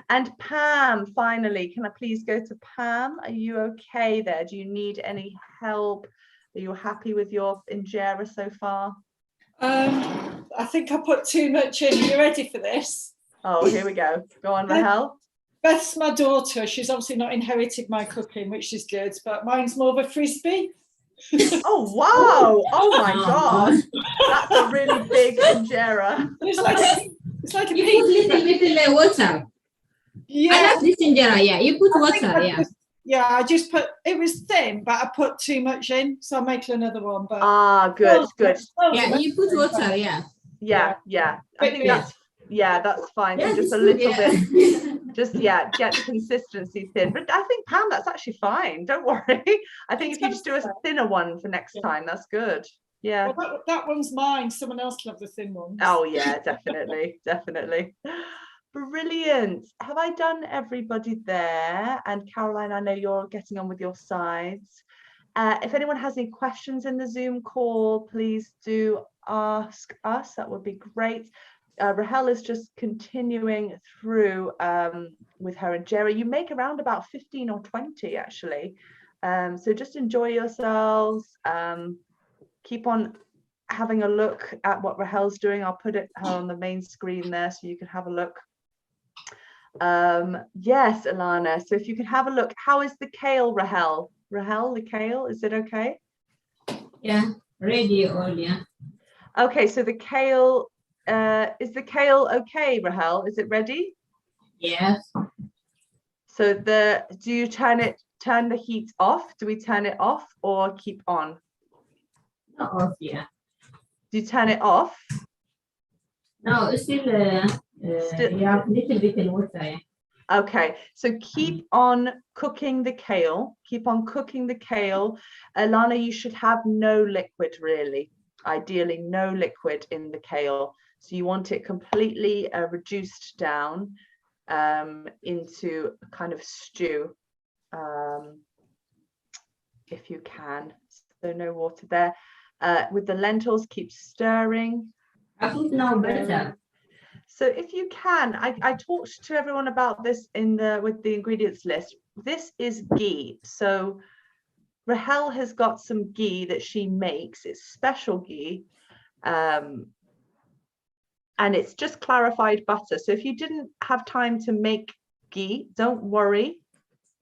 And Pam, finally, can I please go to Pam? Are you okay there? Do you need any help? Are you happy with your injera so far? I think I put too much in. Are you ready for this? Oh, here we go. Go on, Rahel. Beth's my daughter. She's obviously not inherited my cooking, which is good, but mine's more of a frisbee. Oh, wow. Oh, my God. That's a really big injera. It's like a You put little water. Yeah. I like this injera, yeah. You put water, yeah. Yeah, I just put, it was thin, but I put too much in, so I'll make another one. But good, good. Yeah, you put water, yeah. Yeah. I think Yeah, that's fine. Yeah, So just a it's good, little yeah. bit, just get the consistency thin. But I think Pam, that's actually fine. Don't worry. I think if you just do a thinner one for next time, that's good. Yeah. Well, that one's mine. Someone else can have the thin ones. Oh yeah, definitely, definitely. Brilliant. Have I done everybody there? And Caroline, I know you're getting on with your sides. If anyone has any questions in the Zoom call, please do ask us. That would be great. Rahel is just continuing through with her injera. You make around about 15 or 20 actually. So just enjoy yourselves. Keep on having a look at what Rahel's doing. I'll put her on the main screen there so you can have a look. Yes, Ilana. So if you can have a look, how is the kale, Rahel? Rahel, the kale, is it okay? Yeah, ready all, yeah. Okay, so the kale, is the kale okay, Rahel? Is it ready? Yes. So do you turn the heat off? Do we turn it off or keep on? Off, yeah. Do you turn it off? No, it's still, yeah, little bit in water, yeah. Okay, so keep on cooking the kale. Keep on cooking the kale. Ilana, you should have no liquid really. Ideally, no liquid in the kale. So you want it completely reduced down into a kind of stew, if you can. So no water there. With the lentils, keep stirring. I think now better. So if you can, I talked to everyone about this with the ingredients list. This is ghee. So Rahel has got some ghee that she makes. It's special ghee. And it's just clarified butter. So if you didn't have time to make ghee, don't worry.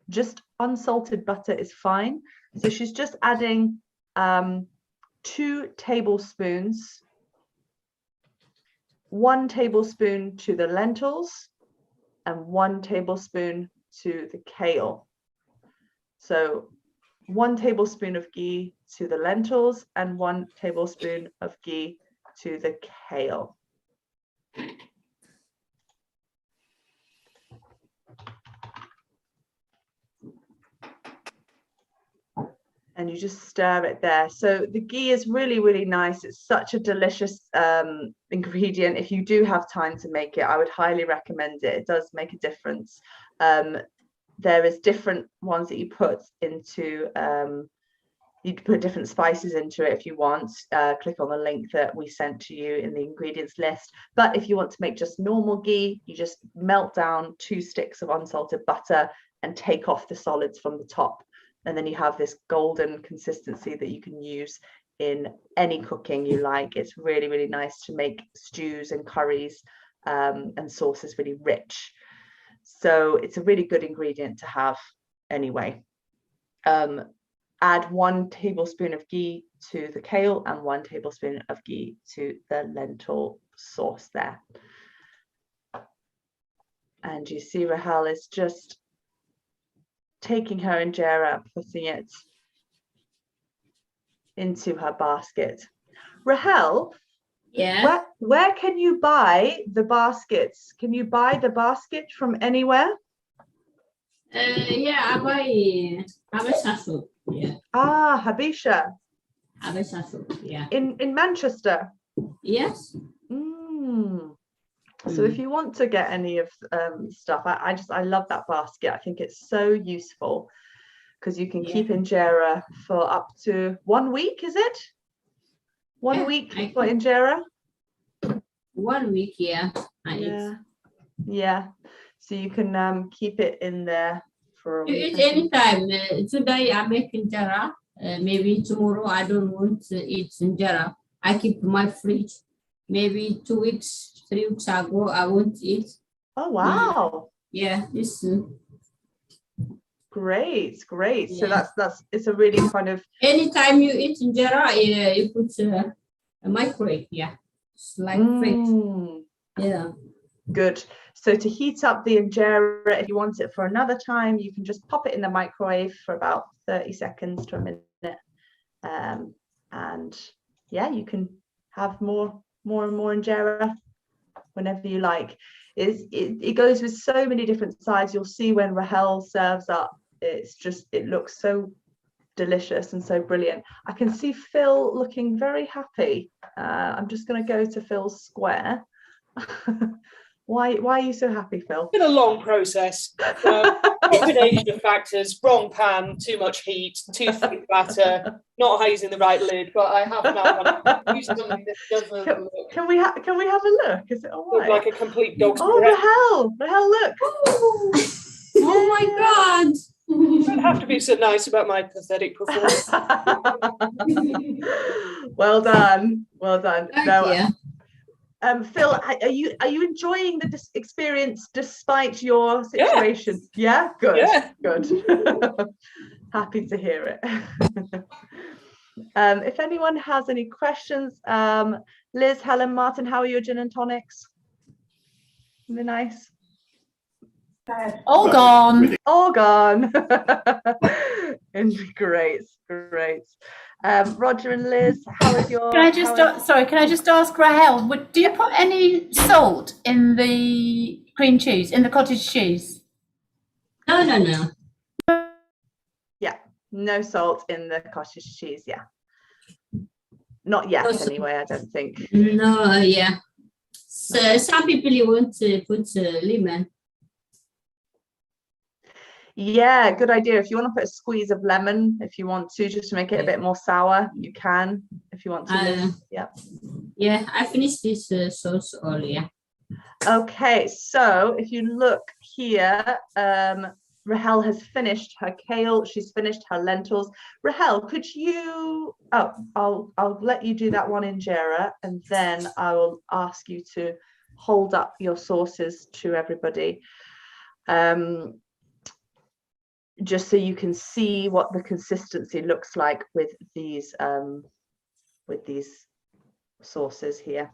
Just unsalted butter is fine. So she's just adding 2 tablespoons. 1 tablespoon to the lentils and 1 tablespoon to the kale. So 1 tablespoon of ghee to the lentils and 1 tablespoon of ghee to the kale. And you just stir it there. So the ghee is really, really nice. It's such a delicious ingredient. If you do have time to make it, I would highly recommend it. It does make a difference. There is different ones that you put into, you put different spices into it if you want. Click on the link that we sent to you in the ingredients list. But if you want to make just normal ghee, you just melt down 2 sticks of unsalted butter and take off the solids from the top. And then you have this golden consistency that you can use in any cooking you like. It's really, really nice to make stews and curries, and sauces really rich. So it's a really good ingredient to have anyway. Add 1 tablespoon of ghee to the kale and 1 tablespoon of ghee to the lentil sauce there. And you see Rahel is just taking her injera, putting it into her basket. Rahel, yeah, where can you buy the baskets? Can you buy the basket from anywhere? Yeah, I buy Habesha soup. Yeah. Ah, Habesha. Habesha soup. Yeah. In Manchester. Yes. So if you want to get any of stuff, I love that basket. I think it's so useful because you can keep injera for up to 1 week, is it? 1 week for injera? 1 week, yeah. Yeah. So you can keep it in there for a week. Eat anytime. Today I make injera. Maybe tomorrow I don't want to eat injera. I keep my fridge. Maybe 2 weeks. 3 weeks ago, I won't eat. Oh wow! Yeah, this. Great. Yeah. So that's it's a really kind of. Anytime you eat injera, you put a microwave. Yeah, it's like fridge. Yeah. Good. So to heat up the injera, if you want it for another time, you can just pop it in the microwave for about 30 seconds to a minute, and yeah, you can have more and more injera. whenever you like. It goes with so many different sides. You'll see when Rahel serves up, it looks so delicious and so brilliant. I can see Phil looking very happy. I'm just going to go to Phil's square. Why are you so happy, Phil? It's been a long process. Combination of factors: wrong pan, too much heat, too thick batter, not using the right lid. But I have now used something that doesn't look. Can we have a look? Is it all right? Look like a complete dog's breath. Rahel, look! Oh my God! You don't have to be so nice about my pathetic performance. Well done. Thank you. Phil, are you enjoying the experience despite your situation? Yeah? Good. Yeah. Good. Happy to hear it. If anyone has any questions, Liz, Helen, Martin, how are your gin and tonics? Are they nice? All gone. All gone. Great. Roger and Liz, how is your? Can I just ask Rahel, do you put any salt in the cream cheese, in the cottage cheese? No. Yeah, no salt in the cottage cheese. Yeah, not yet anyway. I don't think. No, yeah. So some people want to put lemon. Yeah, good idea. If you want to put a squeeze of lemon, if you want to, just to make it a bit more sour, you can. If you want to, yeah. Yeah, I finished this sauce earlier. Okay, so if you look here, Rahel has finished her kale. She's finished her lentils. Rahel, could you? Oh, I'll let you do that one injera, and then I will ask you to hold up your sauces to everybody. Just so you can see what the consistency looks like with these sauces here.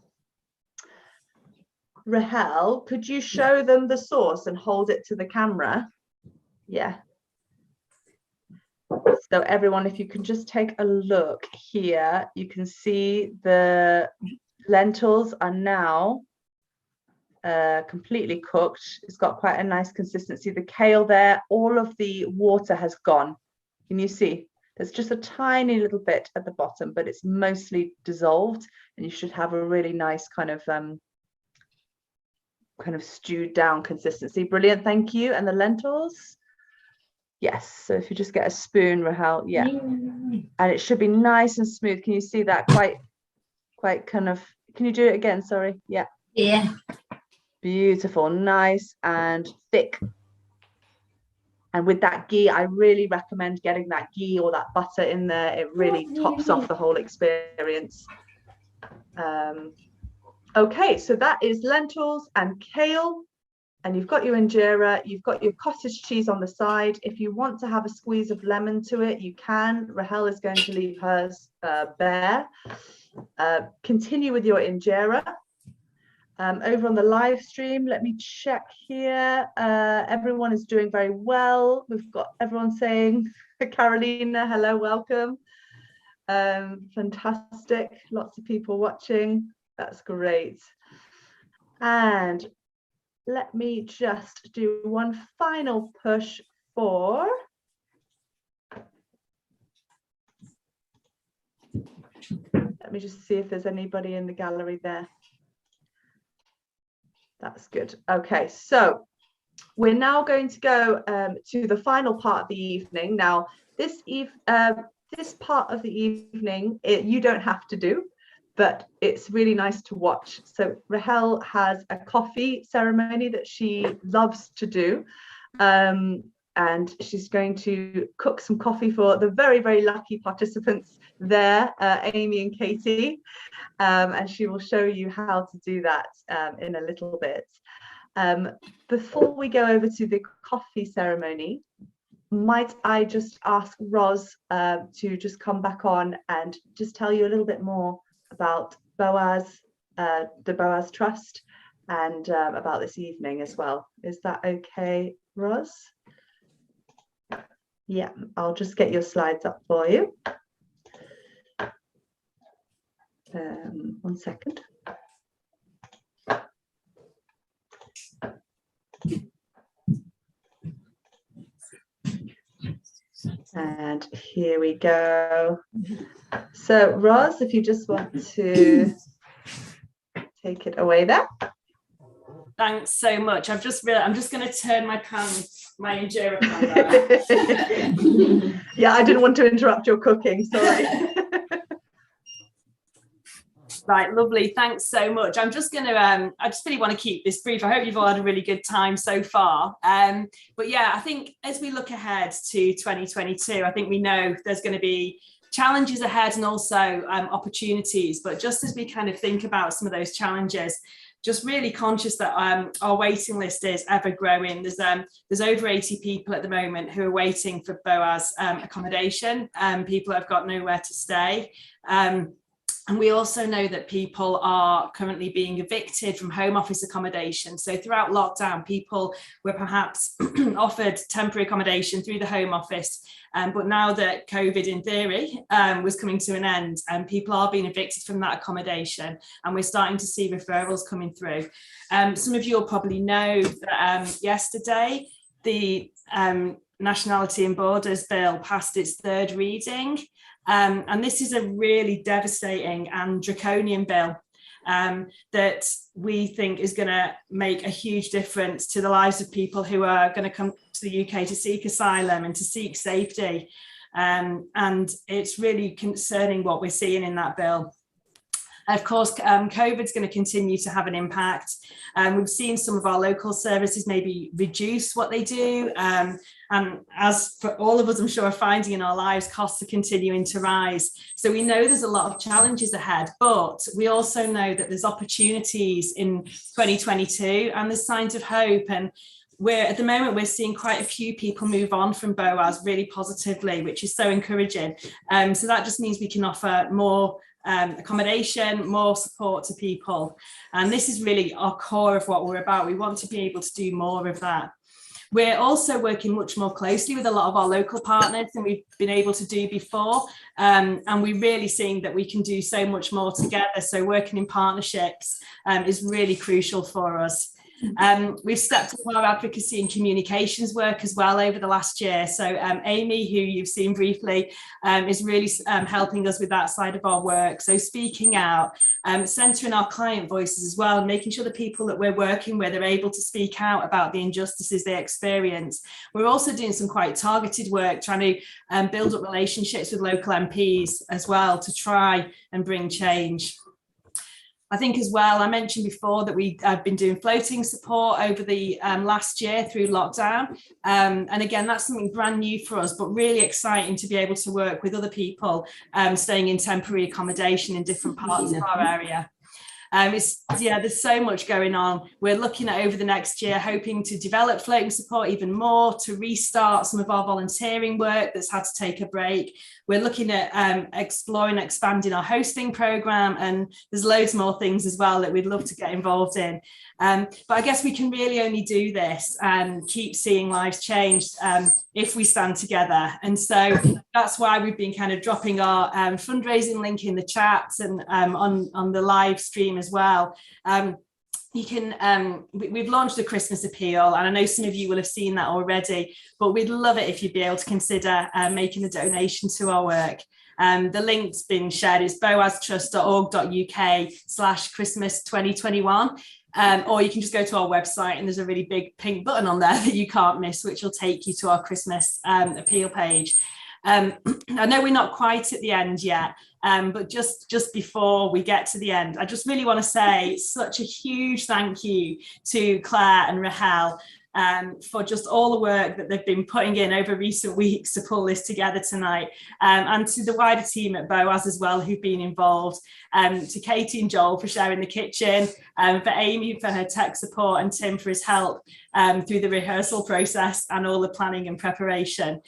Rahel, could you show them the sauce and hold it to the camera? Yeah. So everyone, if you can just take a look here, you can see the lentils are now completely cooked. It's got quite a nice consistency. The kale there, all of the water has gone. Can you see? There's just a tiny little bit at the bottom, but it's mostly dissolved, and you should have a really nice kind of stewed down consistency. Brilliant, thank you. And the lentils? Yes, so if you just get a spoon, Rahel, yeah. And it should be nice and smooth. Can you see that? Quite kind of, can you do it again? Sorry, yeah. Yeah. Beautiful, nice and thick. And with that ghee, I really recommend getting that ghee or that butter in there. It really tops off the whole experience. Okay, so that is lentils and kale, and you've got your injera, you've got your cottage cheese on the side. If you want to have a squeeze of lemon to it, you can. Rahel is going to leave hers bare. Continue with your injera. Over on the live stream, let me check here. Everyone is doing very well. We've got everyone saying, Carolina, hello, welcome. Fantastic, lots of people watching. That's great. And let me just do one final push for let me just see if there's anybody in the gallery there. That's good. Okay, so we're now going to go to the final part of the evening. Now, this part of the evening, you don't have to do, but it's really nice to watch. So Rahel has a coffee ceremony that she loves to do. And she's going to cook some coffee for the very, very lucky participants there, Amy and Katie. And she will show you how to do that in a little bit. Before we go over to the coffee ceremony, might I just ask Roz to just come back on and just tell you a little bit more about Boaz, the Boaz Trust, and about this evening as well. Is that okay, Roz? Yeah, I'll just get your slides up for you. 1 second. And here we go. So Roz, if you just want to take it away there. Thanks so much. I'm just going to turn my injera pan. Yeah, I didn't want to interrupt your cooking, sorry. Right, lovely. Thanks so much. I'm just going to, I just really want to keep this brief. I hope you've all had a really good time so far. But yeah, I think as we look ahead to 2022, I think we know there's going to be challenges ahead and also opportunities. But just as we kind of think about some of those challenges, just really conscious that our waiting list is ever growing. There's over 80 people at the moment who are waiting for Boaz accommodation. People have got nowhere to stay. And we also know that people are currently being evicted from home office accommodation. So throughout lockdown, people were perhaps offered temporary accommodation through the home office. But now that COVID, in theory, was coming to an end, people are being evicted from that accommodation. And we're starting to see referrals coming through. Some of you will probably know that yesterday, the Nationality and Borders Bill passed its third reading. And this is a really devastating and draconian bill that we think is going to make a huge difference to the lives of people who are going to come to the UK to seek asylum and to seek safety. And it's really concerning what we're seeing in that bill. Of course, COVID's going to continue to have an impact. We've seen some of our local services maybe reduce what they do. And as for all of us, I'm sure, are finding in our lives, costs are continuing to rise. So we know there's a lot of challenges ahead, but we also know that there's opportunities in 2022 and there's signs of hope. And at the moment, we're seeing quite a few people move on from Boaz really positively, which is so encouraging. So that just means we can offer more accommodation, more support to people. And this is really our core of what we're about. We want to be able to do more of that. We're also working much more closely with a lot of our local partners than we've been able to do before. And we're really seeing that we can do so much more together. So working in partnerships is really crucial for us. We've stepped up our advocacy and communications work as well over the last year. So Amy, who you've seen briefly, is really helping us with that side of our work. So speaking out, centering our client voices as well, making sure the people that we're working with are able to speak out about the injustices they experience. We're also doing some quite targeted work, trying to build up relationships with local MPs as well to try and bring change. I think as well, I mentioned before that we have been doing floating support over the last year through lockdown. And again, that's something brand new for us, but really exciting to be able to work with other people staying in temporary accommodation in different parts of our area. There's so much going on. We're looking at over the next year, hoping to develop floating support even more, to restart some of our volunteering work that's had to take a break. We're looking at exploring, expanding our hosting program, and there's loads more things as well that we'd love to get involved in. But I guess we can really only do this and keep seeing lives changed if we stand together. And so that's why we've been kind of dropping our fundraising link in the chat and on the live stream as well. You can, we've launched a Christmas appeal, and I know some of you will have seen that already, but we'd love it if you'd be able to consider making a donation to our work. The link's been shared. It's boaztrust.org.uk/Christmas 2021. Or you can just go to our website and there's a really big pink button on there that you can't miss, which will take you to our Christmas appeal page. I know we're not quite at the end yet, but just before we get to the end, I just really want to say such a huge thank you to Clare and Rahel for just all the work that they've been putting in over recent weeks to pull this together tonight, and to the wider team at Boaz as well who've been involved, to Katie and Joel for sharing the kitchen, for Amy for her tech support, and Tim for his help through the rehearsal process and all the planning and preparation.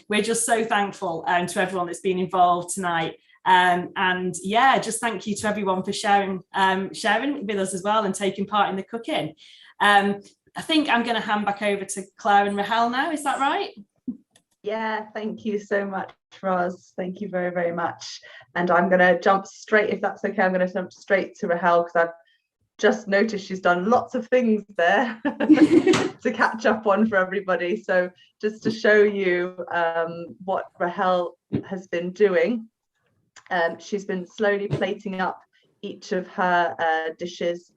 We're just so thankful to everyone that's been involved tonight. And yeah, just thank you to everyone for sharing with us as well and taking part in the cooking. I think I'm going to hand back over to Clare and Rahel now. Is that right? Yeah, thank you so much, Roz. Thank you very, very much. And I'm going to jump straight, if that's okay, I'm going to jump straight to Rahel because I've just noticed she's done lots of things there to catch up on for everybody. So just to show you what Rahel has been doing, she's been slowly plating up each of her dishes,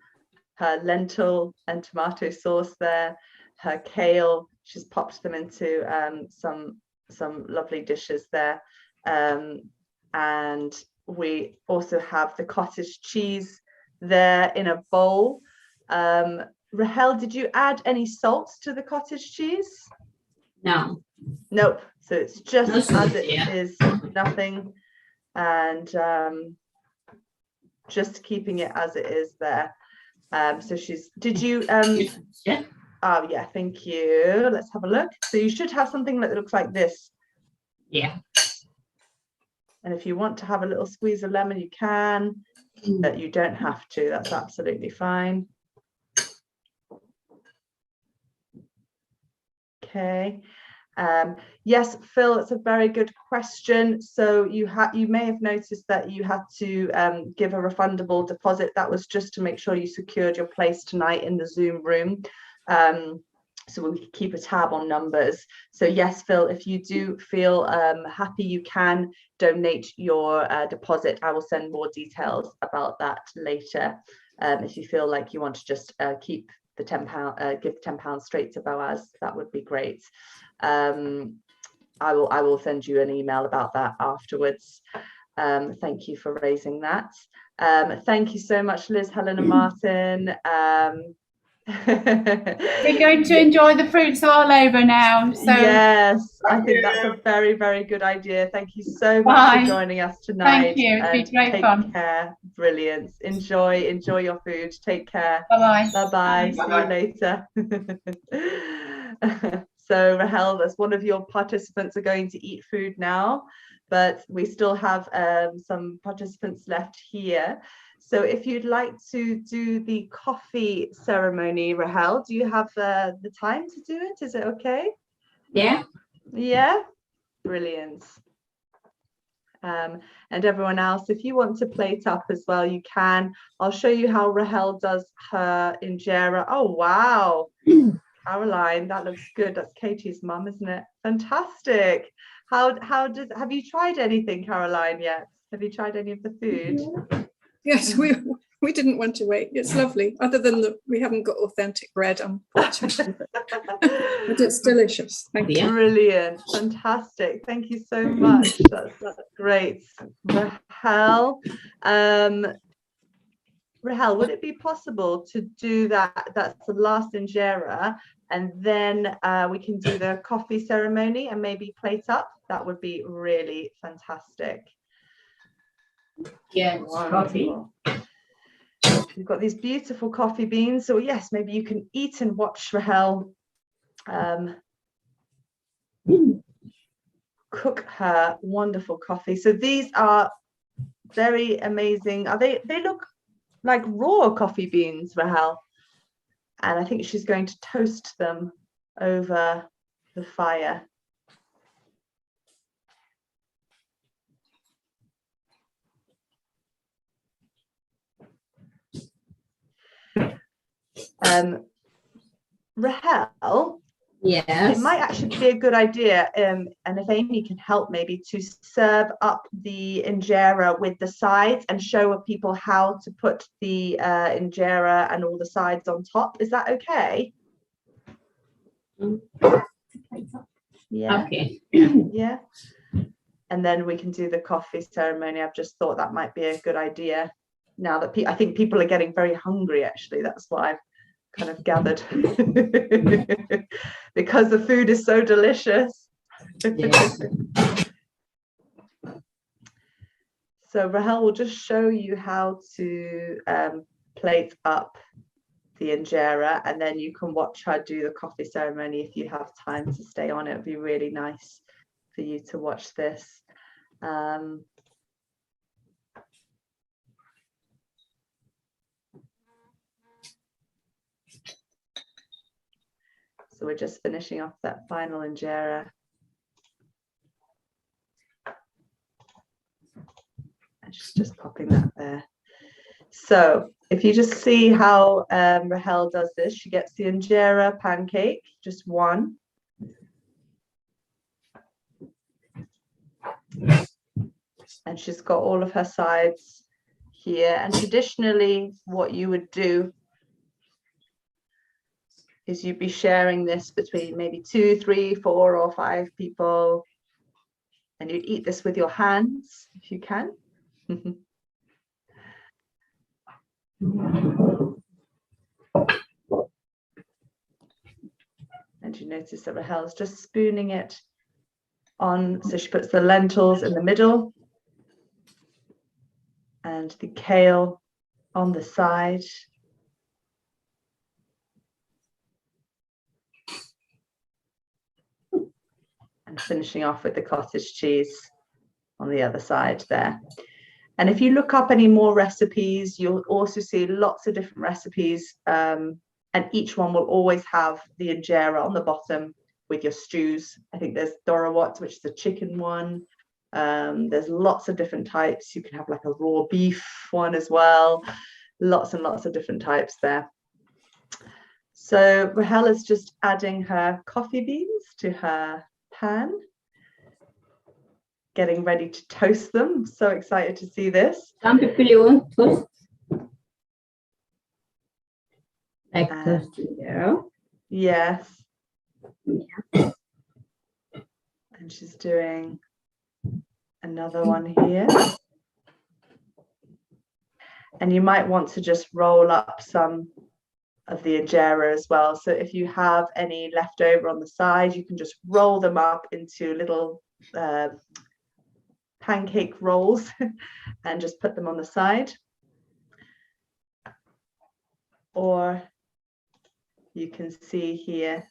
her lentil and tomato sauce there, her kale. She's popped them into some lovely dishes there. And we also have the cottage cheese there in a bowl. Rahel, did you add any salt to the cottage cheese? No. Nope. So it's just No salt, as it is, nothing, and just keeping it as it is there. So she's, did you yeah. Oh yeah, thank you. Let's have a look. So you should have something that looks like this. Yeah. And if you want to have a little squeeze of lemon, you can, but you don't have to. That's absolutely fine. Okay. Yes, Phil, it's a very good question. So you may have noticed that you had to give a refundable deposit. That was just to make sure you secured your place tonight in the Zoom room. So we can keep a tab on numbers. So yes, Phil, if you do feel happy, you can donate your deposit. I will send more details about that later. If you feel like you want to just keep the £10, give £10 straight to Boaz, that would be great. I will send you an email about that afterwards. Thank you for raising that. Thank you so much, Liz, Helen and Martin. We're going to enjoy the fruits of our labour now. So yes, I think that's a very, very good idea. Thank you so much for joining us tonight. Thank you. It's been great fun. Take care. Brilliant. Enjoy your food. Take care. Bye-bye. Bye-bye. See you later. So Rahel, as one of your participants are going to eat food now, but we still have some participants left here. So if you'd like to do the coffee ceremony, Rahel, do you have the time to do it? Is it okay? Yeah. Yeah? Brilliant. And everyone else, if you want to plate up as well, you can. I'll show you how Rahel does her injera. Oh, wow. Caroline, that looks good. That's Katie's mum, isn't it? Fantastic. Have you tried anything, Caroline, yet? Have you tried any of the food? Yes, we didn't want to wait. It's lovely. Other than that, we haven't got authentic bread, unfortunately. But it's delicious. Thank you. Brilliant. Fantastic. Thank you so much. That's great. Rahel, Rahel, would it be possible to do that? That's the last injera, and then we can do the coffee ceremony and maybe plate up? That would be really fantastic. Yeah, coffee. You've got these beautiful coffee beans. So yes, maybe you can eat and watch Rahel cook her wonderful coffee. So these are very amazing. They look like raw coffee beans, Rahel. And I think she's going to toast them over the fire. Rahel, yes, it might actually be a good idea, and if Amy can help, maybe to serve up the injera with the sides and show people how to put the injera and all the sides on top. Is that okay? Yeah. Okay. Yeah. And then we can do the coffee ceremony. I've just thought that might be a good idea. Now that I think people are getting very hungry, actually. That's what I've kind of gathered. Because the food is so delicious. Yes. So Rahel will just show you how to plate up the injera, and then you can watch her do the coffee ceremony if you have time to stay on. It would be really nice for you to watch this. So we're just finishing off that final injera. And she's just popping that there. So if you just see how Rahel does this, she gets the injera pancake, just one. And she's got all of her sides here. And traditionally, what you would do is you'd be sharing this between maybe 2, 3, 4, or 5 people. And you'd eat this with your hands, if you can. And you notice that Rahel's just spooning it on. So she puts the lentils in the middle and the kale on the side. And finishing off with the cottage cheese on the other side there. And if you look up any more recipes, you'll also see lots of different recipes, and each one will always have the injera on the bottom with your stews. I think there's dorawat, which is a chicken one. There's lots of different types. You can have like a raw beef one as well. Lots and lots of different types there. So Rahel is just adding her coffee beans to her pan, getting ready to toast them. I'm so excited to see this. Some people you want toast. Like toast, yeah. Yes. Yeah. And she's doing another one here. And you might want to just roll up some of the injera as well. So if you have any left over on the side, you can just roll them up into little pancake rolls and just put them on the side. Or you can see here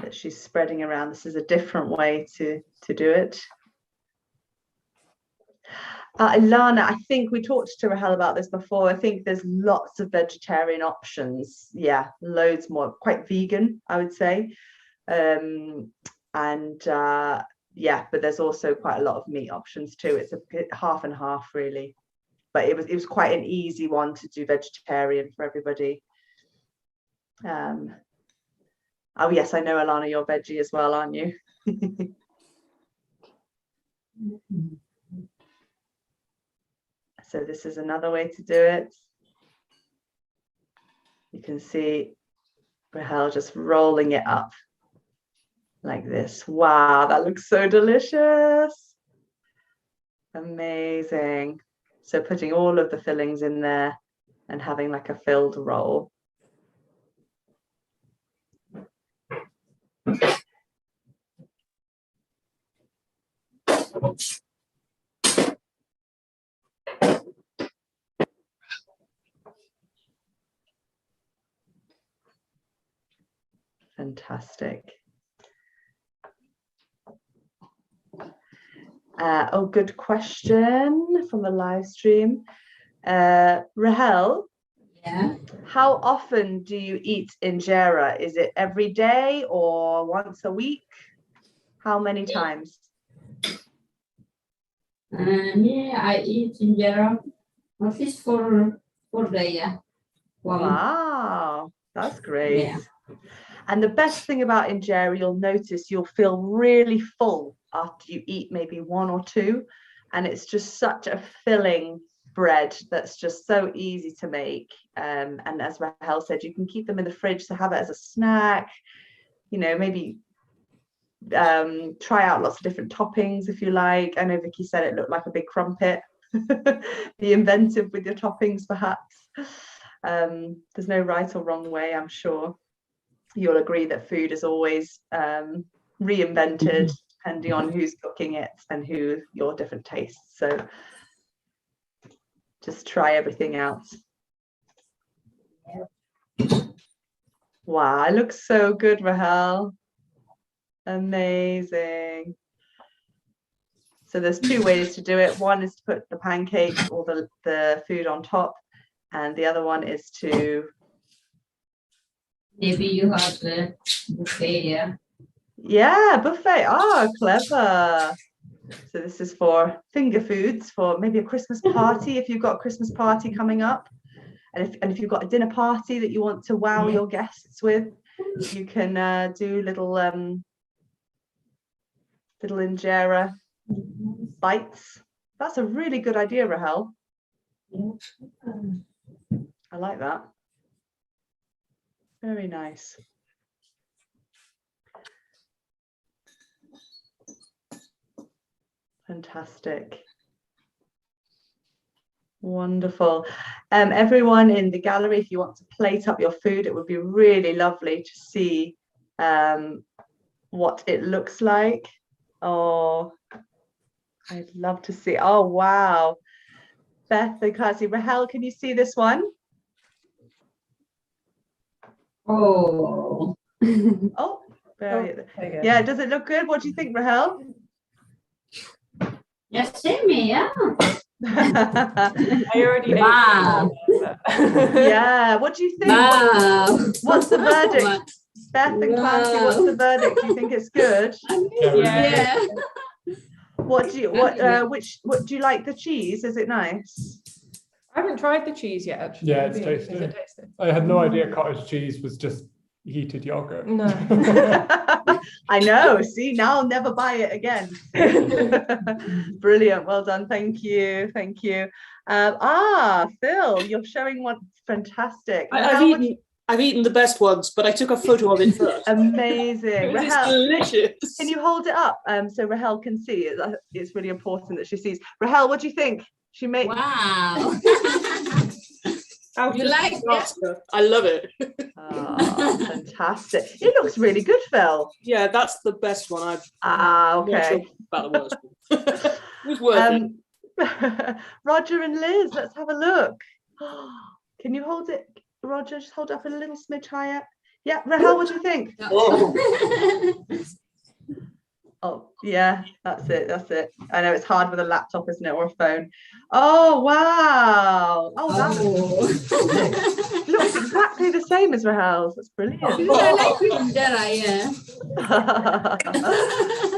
that she's spreading around. This is a different way to do it. Ilana, I think we talked to Rahel about this before. I think there's lots of vegetarian options. Yeah, loads more, quite vegan, I would say. Yeah, but there's also quite a lot of meat options too. It's a half and half really, but it was quite an easy one to do vegetarian for everybody. Oh yes, I know, Ilana, you're veggie as well, aren't you? So this is another way to do it. You can see Rahel just rolling it up like this. Wow, that looks so delicious. Amazing. So putting all of the fillings in there and having like a filled roll. Fantastic. Oh, good question from the live stream. Rahel, yeah. How often do you eat injera? Is it every day or once a week? How many times? Yeah, I eat injera at least for days. Yeah. Wow, that's great. Yeah. And the best thing about injera, you'll notice you'll feel really full after you eat maybe 1 or 2. And it's just such a filling bread that's just so easy to make. And as Rahel said, you can keep them in the fridge to have it as a snack. You know, maybe try out lots of different toppings if you like. I know Vicky said it looked like a big crumpet. Be inventive with your toppings, perhaps. There's no right or wrong way, I'm sure. You'll agree that food is always reinvented depending on who's cooking it and who your different tastes. So just try everything out. Wow, it looks so good, Rahel. Amazing. So there's 2 ways to do it. One is to put the pancake or the food on top, and the other one is to maybe you have the buffet, yeah. Yeah, buffet. Oh, clever. So this is for finger foods for maybe a Christmas party, if you've got a Christmas party coming up. And if you've got a dinner party that you want to wow your guests with, you can do little injera bites. That's a really good idea, Rahel. I like that. Very nice. Fantastic. Wonderful. Everyone in the gallery, if you want to plate up your food, it would be really lovely to see what it looks like. Oh, I'd love to see. Oh, wow. Beth and Classy. Rahel, can you see this one? Oh. Oh, yeah. Does it look good? What do you think, Rahel? Yes, me, yeah. I already Wow. Yeah, what do you think? Wow. What's the verdict? Beth and Clancy, what's the verdict? Do you think it's good? Yeah. What do you like the cheese? Is it nice? I haven't tried the cheese yet, actually. Yeah, it's Is tasty. it tasty? I had no idea cottage cheese was just heated yogurt. No. I know. See, now I'll never buy it again. Brilliant. Well done. Thank you. Thank you. Phil, you're showing one. Fantastic. I've eaten the best ones, but I took a photo of it first. Amazing. It's Rahel, delicious. can you hold it up so Rahel can see it? It's really important that she sees. Rahel, what do you think? She made. Wow. You like it? I love it. Oh, fantastic. It looks really good, Phil. Yeah, that's the best one. Okay. Not sure about the worst one. It was worth it. Roger and Liz, let's have a look. Can you hold it, Roger? Just hold it up a little smidge higher. Yeah, Rahel, what do you think? Oh, yeah, that's it. That's it. I know it's hard with a laptop, isn't it, or a phone? Oh, wow. Oh, that looks exactly the same as Rahel's. That's brilliant. I like injera, yeah.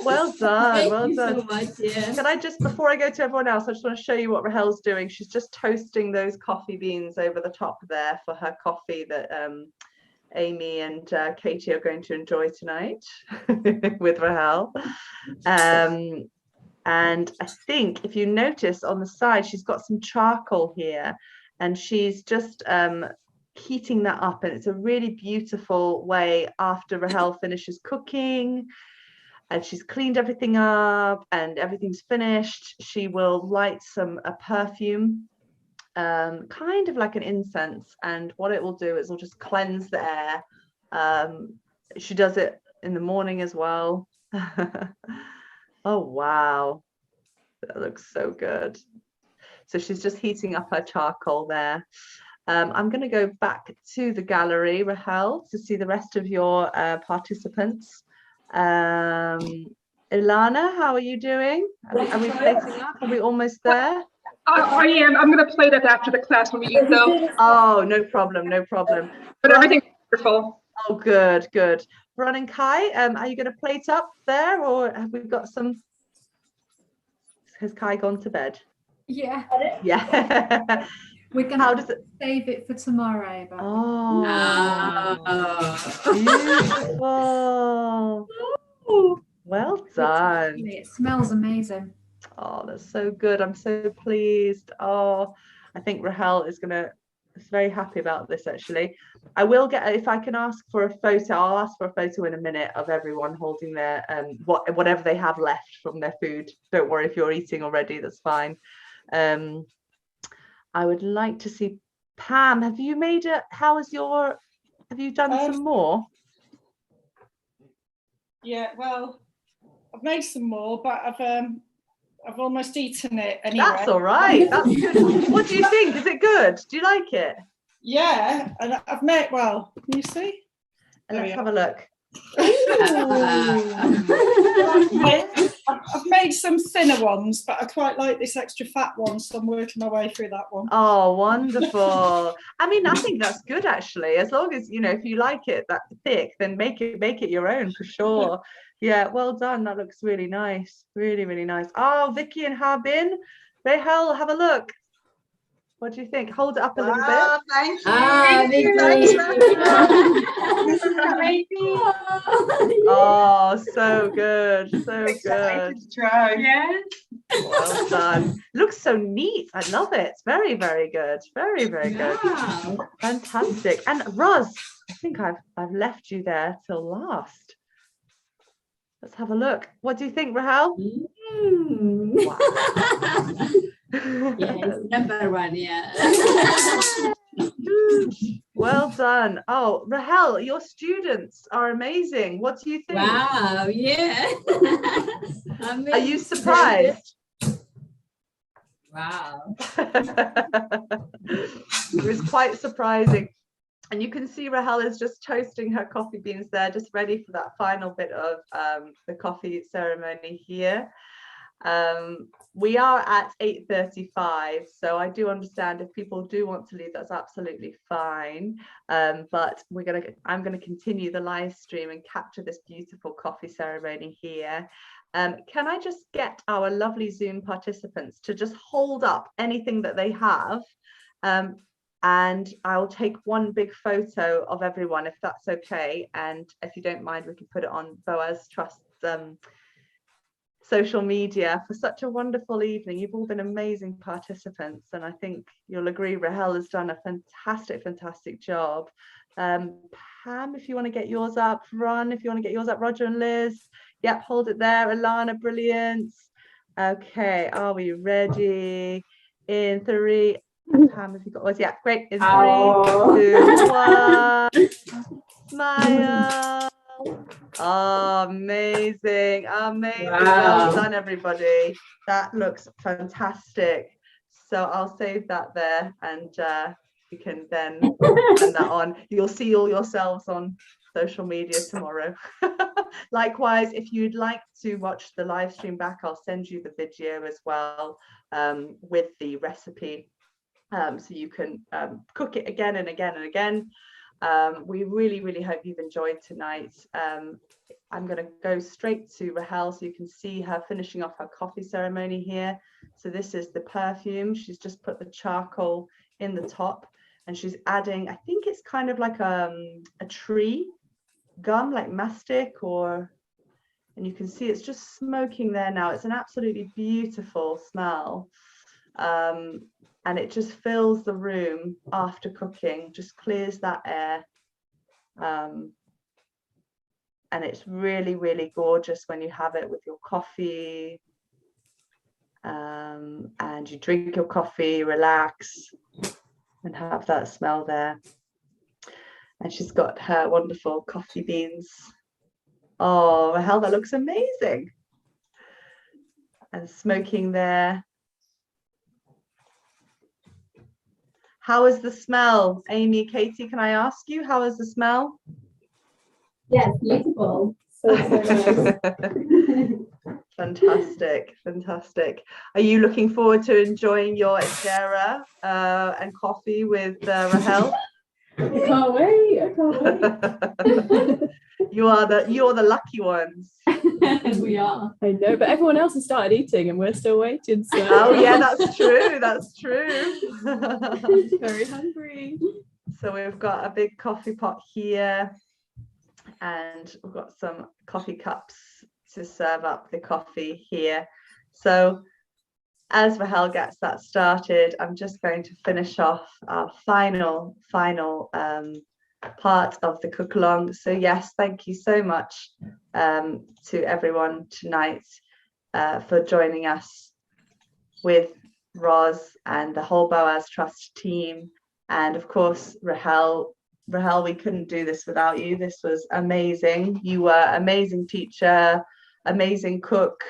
Well done. Thank well you done. so much, yeah. Can I just, before I go to everyone else, I just want to show you what Rahel's doing. She's just toasting those coffee beans over the top there for her coffee that Amy and Katie are going to enjoy tonight with Rahel. And I think if you notice on the side, she's got some charcoal here and she's just heating that up. And it's a really beautiful way after Rahel finishes cooking and she's cleaned everything up and everything's finished. She will light a perfume, kind of like an incense, and what it will do is it'll just cleanse the air. She does it in the morning as well. Oh wow, that looks so good. So she's just heating up her charcoal there. I'm going to go back to the gallery, Rahel, to see the rest of your participants. Ilana, how are you doing? Are we plating up? Are we almost there? I am. I'm going to plate up after the class when we eat, though. Oh, no problem, no problem. But everything's wonderful. Oh, good, good. Ron and Kai, are you going to plate up there, or have we got some? Has Kai gone to bed? Yeah. Yeah. We're going to save it for tomorrow. But... Oh, beautiful. Well done. It smells amazing. Oh, that's so good. I'm so pleased. Oh, I think Rahel is very happy about this, actually. I will get, if I can ask for a photo, I'll ask for a photo in a minute of everyone holding their whatever they have left from their food. Don't worry if you're eating already, that's fine. I would like to see Pam. Have you made have you done some more? Yeah, well, I've made some more, but I've almost eaten it anyway. That's all right. That's good. What do you think? Is it good? Do you like it? Yeah, and I've made, well, can you see? Let's have a look. I've made some thinner ones, but I quite like this extra fat one, so I'm working my way through that one. Oh, wonderful. I mean, I think that's good, actually. As long as, if you like it that thick, then make it your own for sure. Yeah, well done. That looks really nice. Really, really nice. Oh, Vicky and Harbin. Rahel, have a look. What do you think? Hold it up a little bit. Thank you. Thank you. This is amazing. Oh, so good. So good. To try. Yes. Well done. Looks so neat. I love it. It's very, very good. Very, very good. Fantastic. And Roz, I think I've left you there till last. Let's have a look. What do you think, Rahel? Wow. Yes, number one, yeah. Well done. Oh, Rahel, your students are amazing. What do you think? Wow, yeah. Are you surprised? Wow. It was quite surprising. And you can see Rahel is just toasting her coffee beans there, just ready for that final bit of the coffee ceremony here. We are at 8:35, so I do understand if people do want to leave, that's absolutely fine. But I'm gonna continue the live stream and capture this beautiful coffee ceremony here. Can I just get our lovely Zoom participants to just hold up anything that they have, and I'll take one big photo of everyone if that's okay, and if you don't mind, we can put it on Boaz Trust's social media for such a wonderful evening. You've all been amazing participants, and I think you'll agree Rahel has done a fantastic job. Pam, if you want to get yours up, Ron, if you want to get yours up, Roger and Liz, yep, hold it there. Alana, brilliant. Okay, are we ready? In 3, Pam, if you got yours, yeah, great. In 3, 2, 1, smile. Oh, amazing. Amazing. Wow. Well done, everybody. That looks fantastic. So I'll save that there, and you can then send that on. You'll see all yourselves on social media tomorrow. Likewise, if you'd like to watch the live stream back, I'll send you the video as well, with the recipe, so you can cook it again and again and again. We really hope you've enjoyed tonight. I'm going to go straight to Rahel so you can see her finishing off her coffee ceremony here. So this is the perfume. She's just put the charcoal in the top, and she's adding, I think it's kind of like a tree gum, like mastic, and you can see it's just smoking there now. It's an absolutely beautiful smell. And it just fills the room after cooking, just clears that air. And it's really gorgeous when you have it with your coffee, and you drink your coffee, relax, and have that smell there. And she's got her wonderful coffee beans. Oh, Rahel, that looks amazing. And smoking there. How is the smell? Amy, Katie, can I ask you, how is the smell? Yes, beautiful. So nice. Fantastic. Are you looking forward to enjoying your injera and coffee with Rahel? I can't wait. You're the lucky ones. We are. I know, but everyone else has started eating and we're still waiting. So. Oh yeah, that's true. Very hungry. So we've got a big coffee pot here, and we've got some coffee cups to serve up the coffee here. So as Rahel gets that started, I'm just going to finish off our final part of the Cookalong. So yes, thank you so much to everyone tonight for joining us with Roz and the whole Boaz Trust team, and of course Rahel, we couldn't do this without you. This was amazing. You were amazing teacher, amazing cook,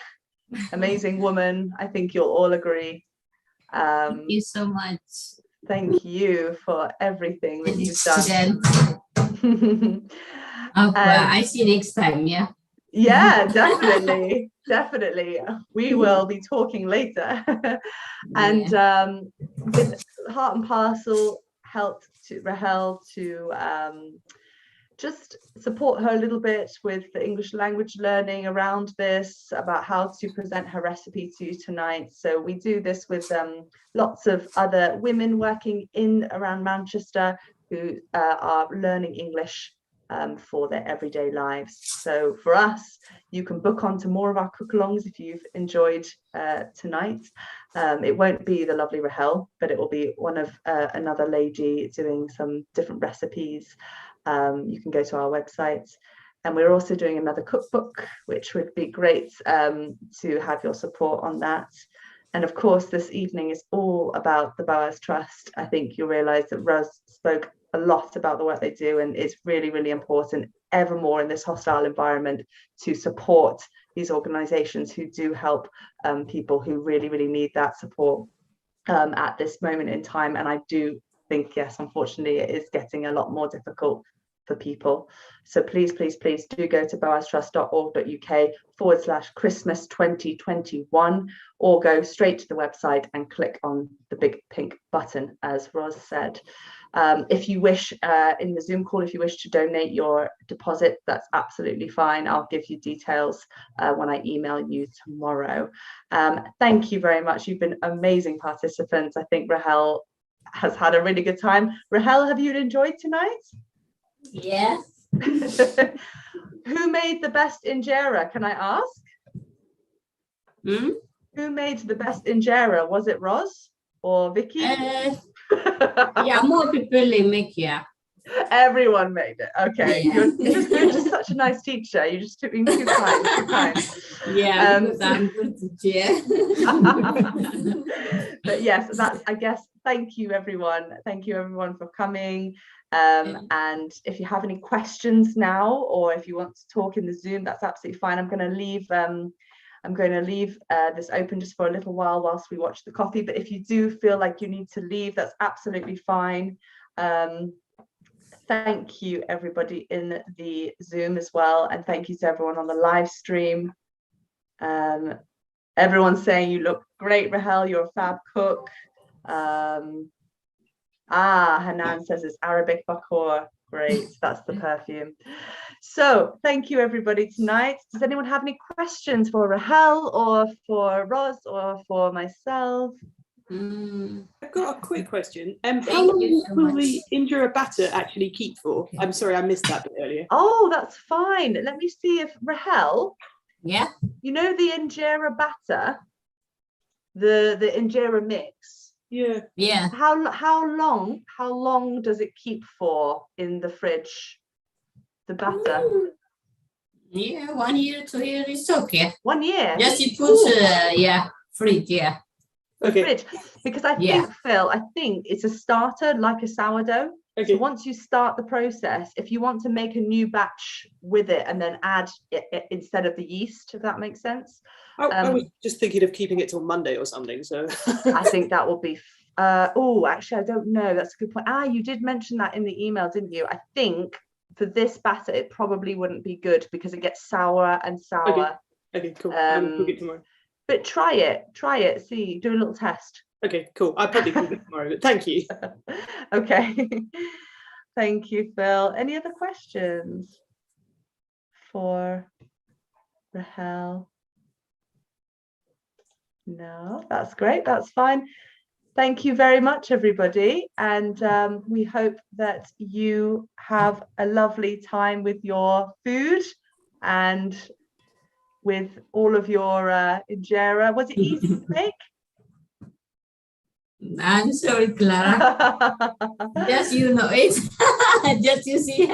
amazing woman. I think you'll all agree. Thank you so much. Thank you for everything that you've done. I see you next time, yeah? Yeah, definitely. We will be talking later. And with Heart and Parcel helped Rahel to just support her a little bit with the English language learning around this, about how to present her recipe to you tonight. So we do this with lots of other women working in around Manchester who are learning English for their everyday lives. So for us, you can book on to more of our cook-alongs if you've enjoyed tonight. It won't be the lovely Rahel, but it will be one of another lady doing some different recipes. You can go to our website, and we're also doing another cookbook, which would be great to have your support on that. And of course, this evening is all about the Boaz Trust. I think you'll realise that Roz spoke a lot about the work they do, and it's really, really important ever more in this hostile environment to support these organisations who do help people who really, really need that support at this moment in time. And I do think, yes, unfortunately, it is getting a lot more difficult for people. So please, please, please do go to boaztrust.org.uk/Christmas 2021, or go straight to the website and click on the big pink button, as Roz said. If you wish, in the Zoom call, if you wish to donate your deposit, that's absolutely fine. I'll give you details when I email you tomorrow. Thank you very much. You've been amazing participants. I think Rahel has had a really good time. Rahel, have you enjoyed tonight? Yes. Who made the best injera, can I ask? Who made the best injera? Was it Roz or Vicky? Yeah, more people make, yeah. Everyone made it. Okay, Yeah. you're just such a nice teacher. You just took me too kind, too kind. Yeah, because I'm good teacher. But yes, that's, I guess, thank you everyone. Thank you everyone for coming. And if you have any questions now, or if you want to talk in the Zoom, that's absolutely fine. I'm going to leave this open just for a little while whilst we watch the coffee. But if you do feel like you need to leave, that's absolutely fine. Thank you everybody in the Zoom as well, and thank you to everyone on the live stream. Everyone's saying you look great, Rahel, you're a fab cook. Hanan says it's Arabic Bakur. Great, that's the perfume. So thank you everybody tonight. Does anyone have any questions for Rahel or for Roz or for myself? I've got a quick question. How long will the injera batter actually keep for? I'm sorry, I missed that bit earlier. Oh, that's fine. Let me see if Rahel. Yeah. You know the injera batter, the injera mix. Yeah. Yeah. How long does it keep for in the fridge? The batter. Yeah, 1 year, 2 years, it's okay. 1 year. Just you put fridge, yeah. Okay. Fridge. Because I think, Phil, I think it's a starter like a sourdough. Okay. So once you start the process, if you want to make a new batch with it and then add it instead of the yeast, if that makes sense. I was just thinking of keeping it till Monday or something. So I think that will be. Oh, actually, I don't know. That's a good point. You did mention that in the email, didn't you? I think for this batter, it probably wouldn't be good because it gets sour and sour. Okay, cool. I'll cook it tomorrow. But try it. See, do a little test. Okay, cool. I'll probably cook it tomorrow, but thank you. Okay. Thank you, Phil. Any other questions for Rahel? No, that's great. That's fine. Thank you very much, everybody. And we hope that you have a lovely time with your food and with all of your injera. Was it easy to make? I'm sorry, Clara. Just you know it. Just you see.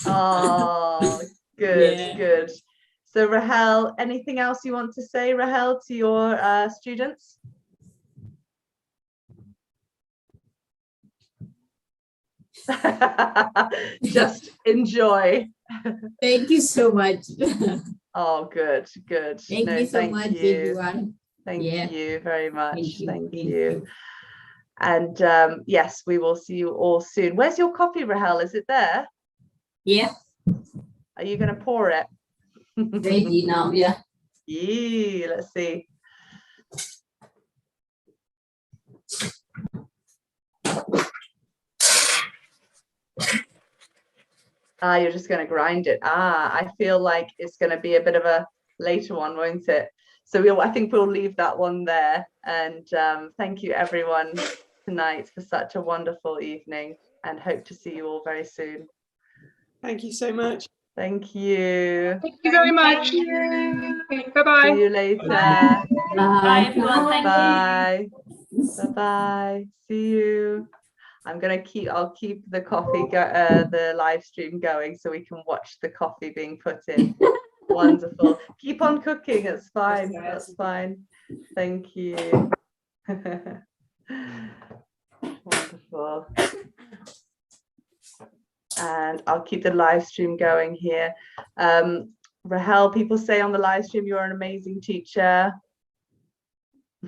Oh, good, good. So Rahel, anything else you want to say, Rahel, to your students? Just enjoy. Thank you so much. Oh, good. Thank you so much, everyone. Thank you very much. Thank you. And yes, we will see you all soon. Where's your coffee, Rahel? Is it there? Yeah. Are you going to pour it? Ready now, yeah. Yeah, let's see. You're just going to grind it. I feel like it's going to be a bit of a later one, won't it? So I think we'll leave that one there. And thank you everyone tonight for such a wonderful evening, and hope to see you all very soon. Thank you so much. Thank you. Thank you very much. Bye-bye. See you later. Bye everyone. Thank Bye. Bye-bye. See you. I'll keep the the live stream going so we can watch the coffee being put in. Wonderful. Keep on cooking. It's fine. That's fine. Thank you. Wonderful. And I'll keep the live stream going here. Rahel, people say on the live stream you're an amazing teacher.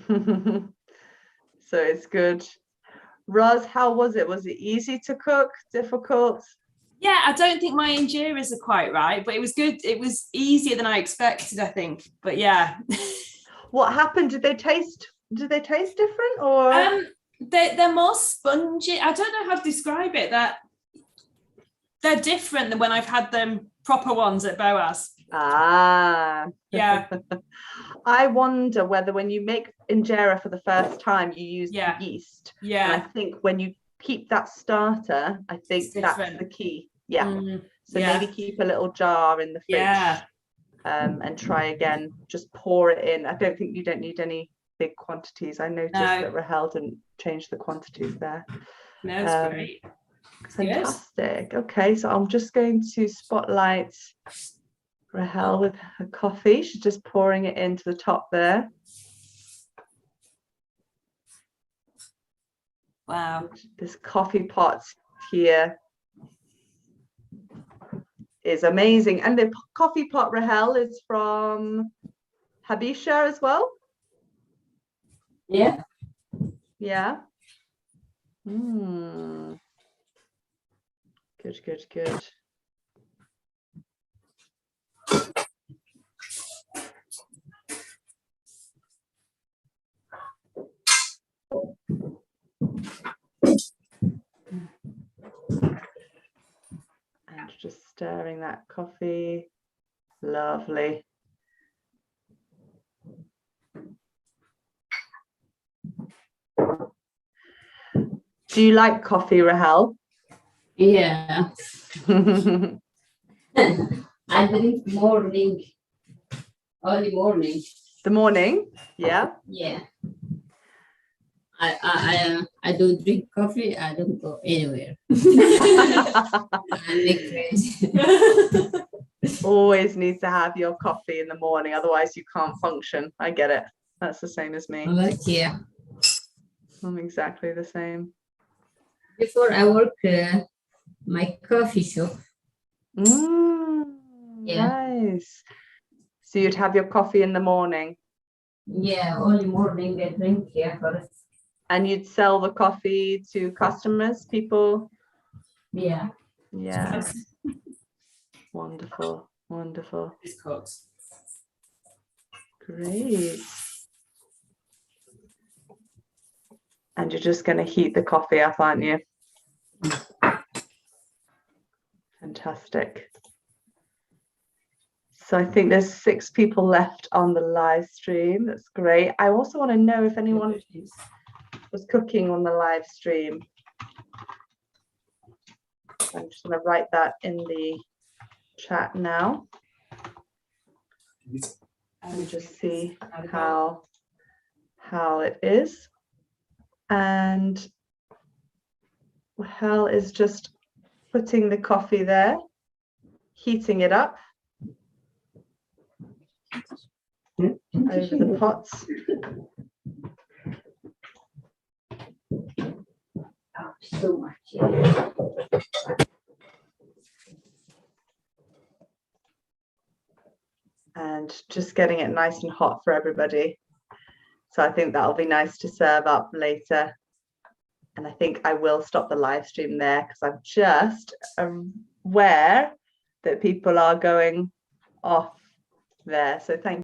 So it's good. Roz, how was it? Was it easy to cook? Difficult? Yeah, I don't think my injeras are quite right, but it was good. It was easier than I expected, I think. But yeah. What happened? Did they taste different, or they're more spongy? I don't know how to describe it. That they're different than when I've had them proper ones at Boaz. Yeah. I wonder whether when you make injera for the first time you use the yeast. Yeah. And I think when you keep that starter, I think that's the key. So maybe keep a little jar in the fridge. And try again. Just pour it in. I don't need any big quantities. I noticed that Rahel didn't change the quantities there. No, that's great. Fantastic. Okay, so I'm just going to spotlight Rahel with her coffee. She's just pouring it into the top there. Wow. This coffee pot here is amazing. And the coffee pot, Rahel, is from Habisha as well? Yeah. Yeah. Good, good, good. And just stirring that coffee. Lovely. Do you like coffee, Rahel? Yeah. I drink morning, early morning. The morning? Yeah. Yeah. I don't drink coffee. I don't go anywhere. I make crazy. Always need to have your coffee in the morning, otherwise you can't function. I get it. That's the same as me. Yeah. I'm exactly the same. Before I work my coffee shop. Nice. So you'd have your coffee in the morning? Yeah, only morning I drink here first. And you'd sell the coffee to customers, people? Yeah. Yeah. Wonderful, wonderful. It's cooked. Great. And you're just going to heat the coffee up, aren't you? Fantastic. So I think there's 6 people left on the live stream. That's great. I also want to know if anyone was cooking on the live stream. I'm just going to write that in the chat now. And just see how it is. And Rahel is just putting the coffee there, heating it up over the pots. Oh, so much. Yeah. And just getting it nice and hot for everybody. So I think that'll be nice to serve up later. And I think I will stop the live stream there because I'm just aware that people are going off there. So thank you.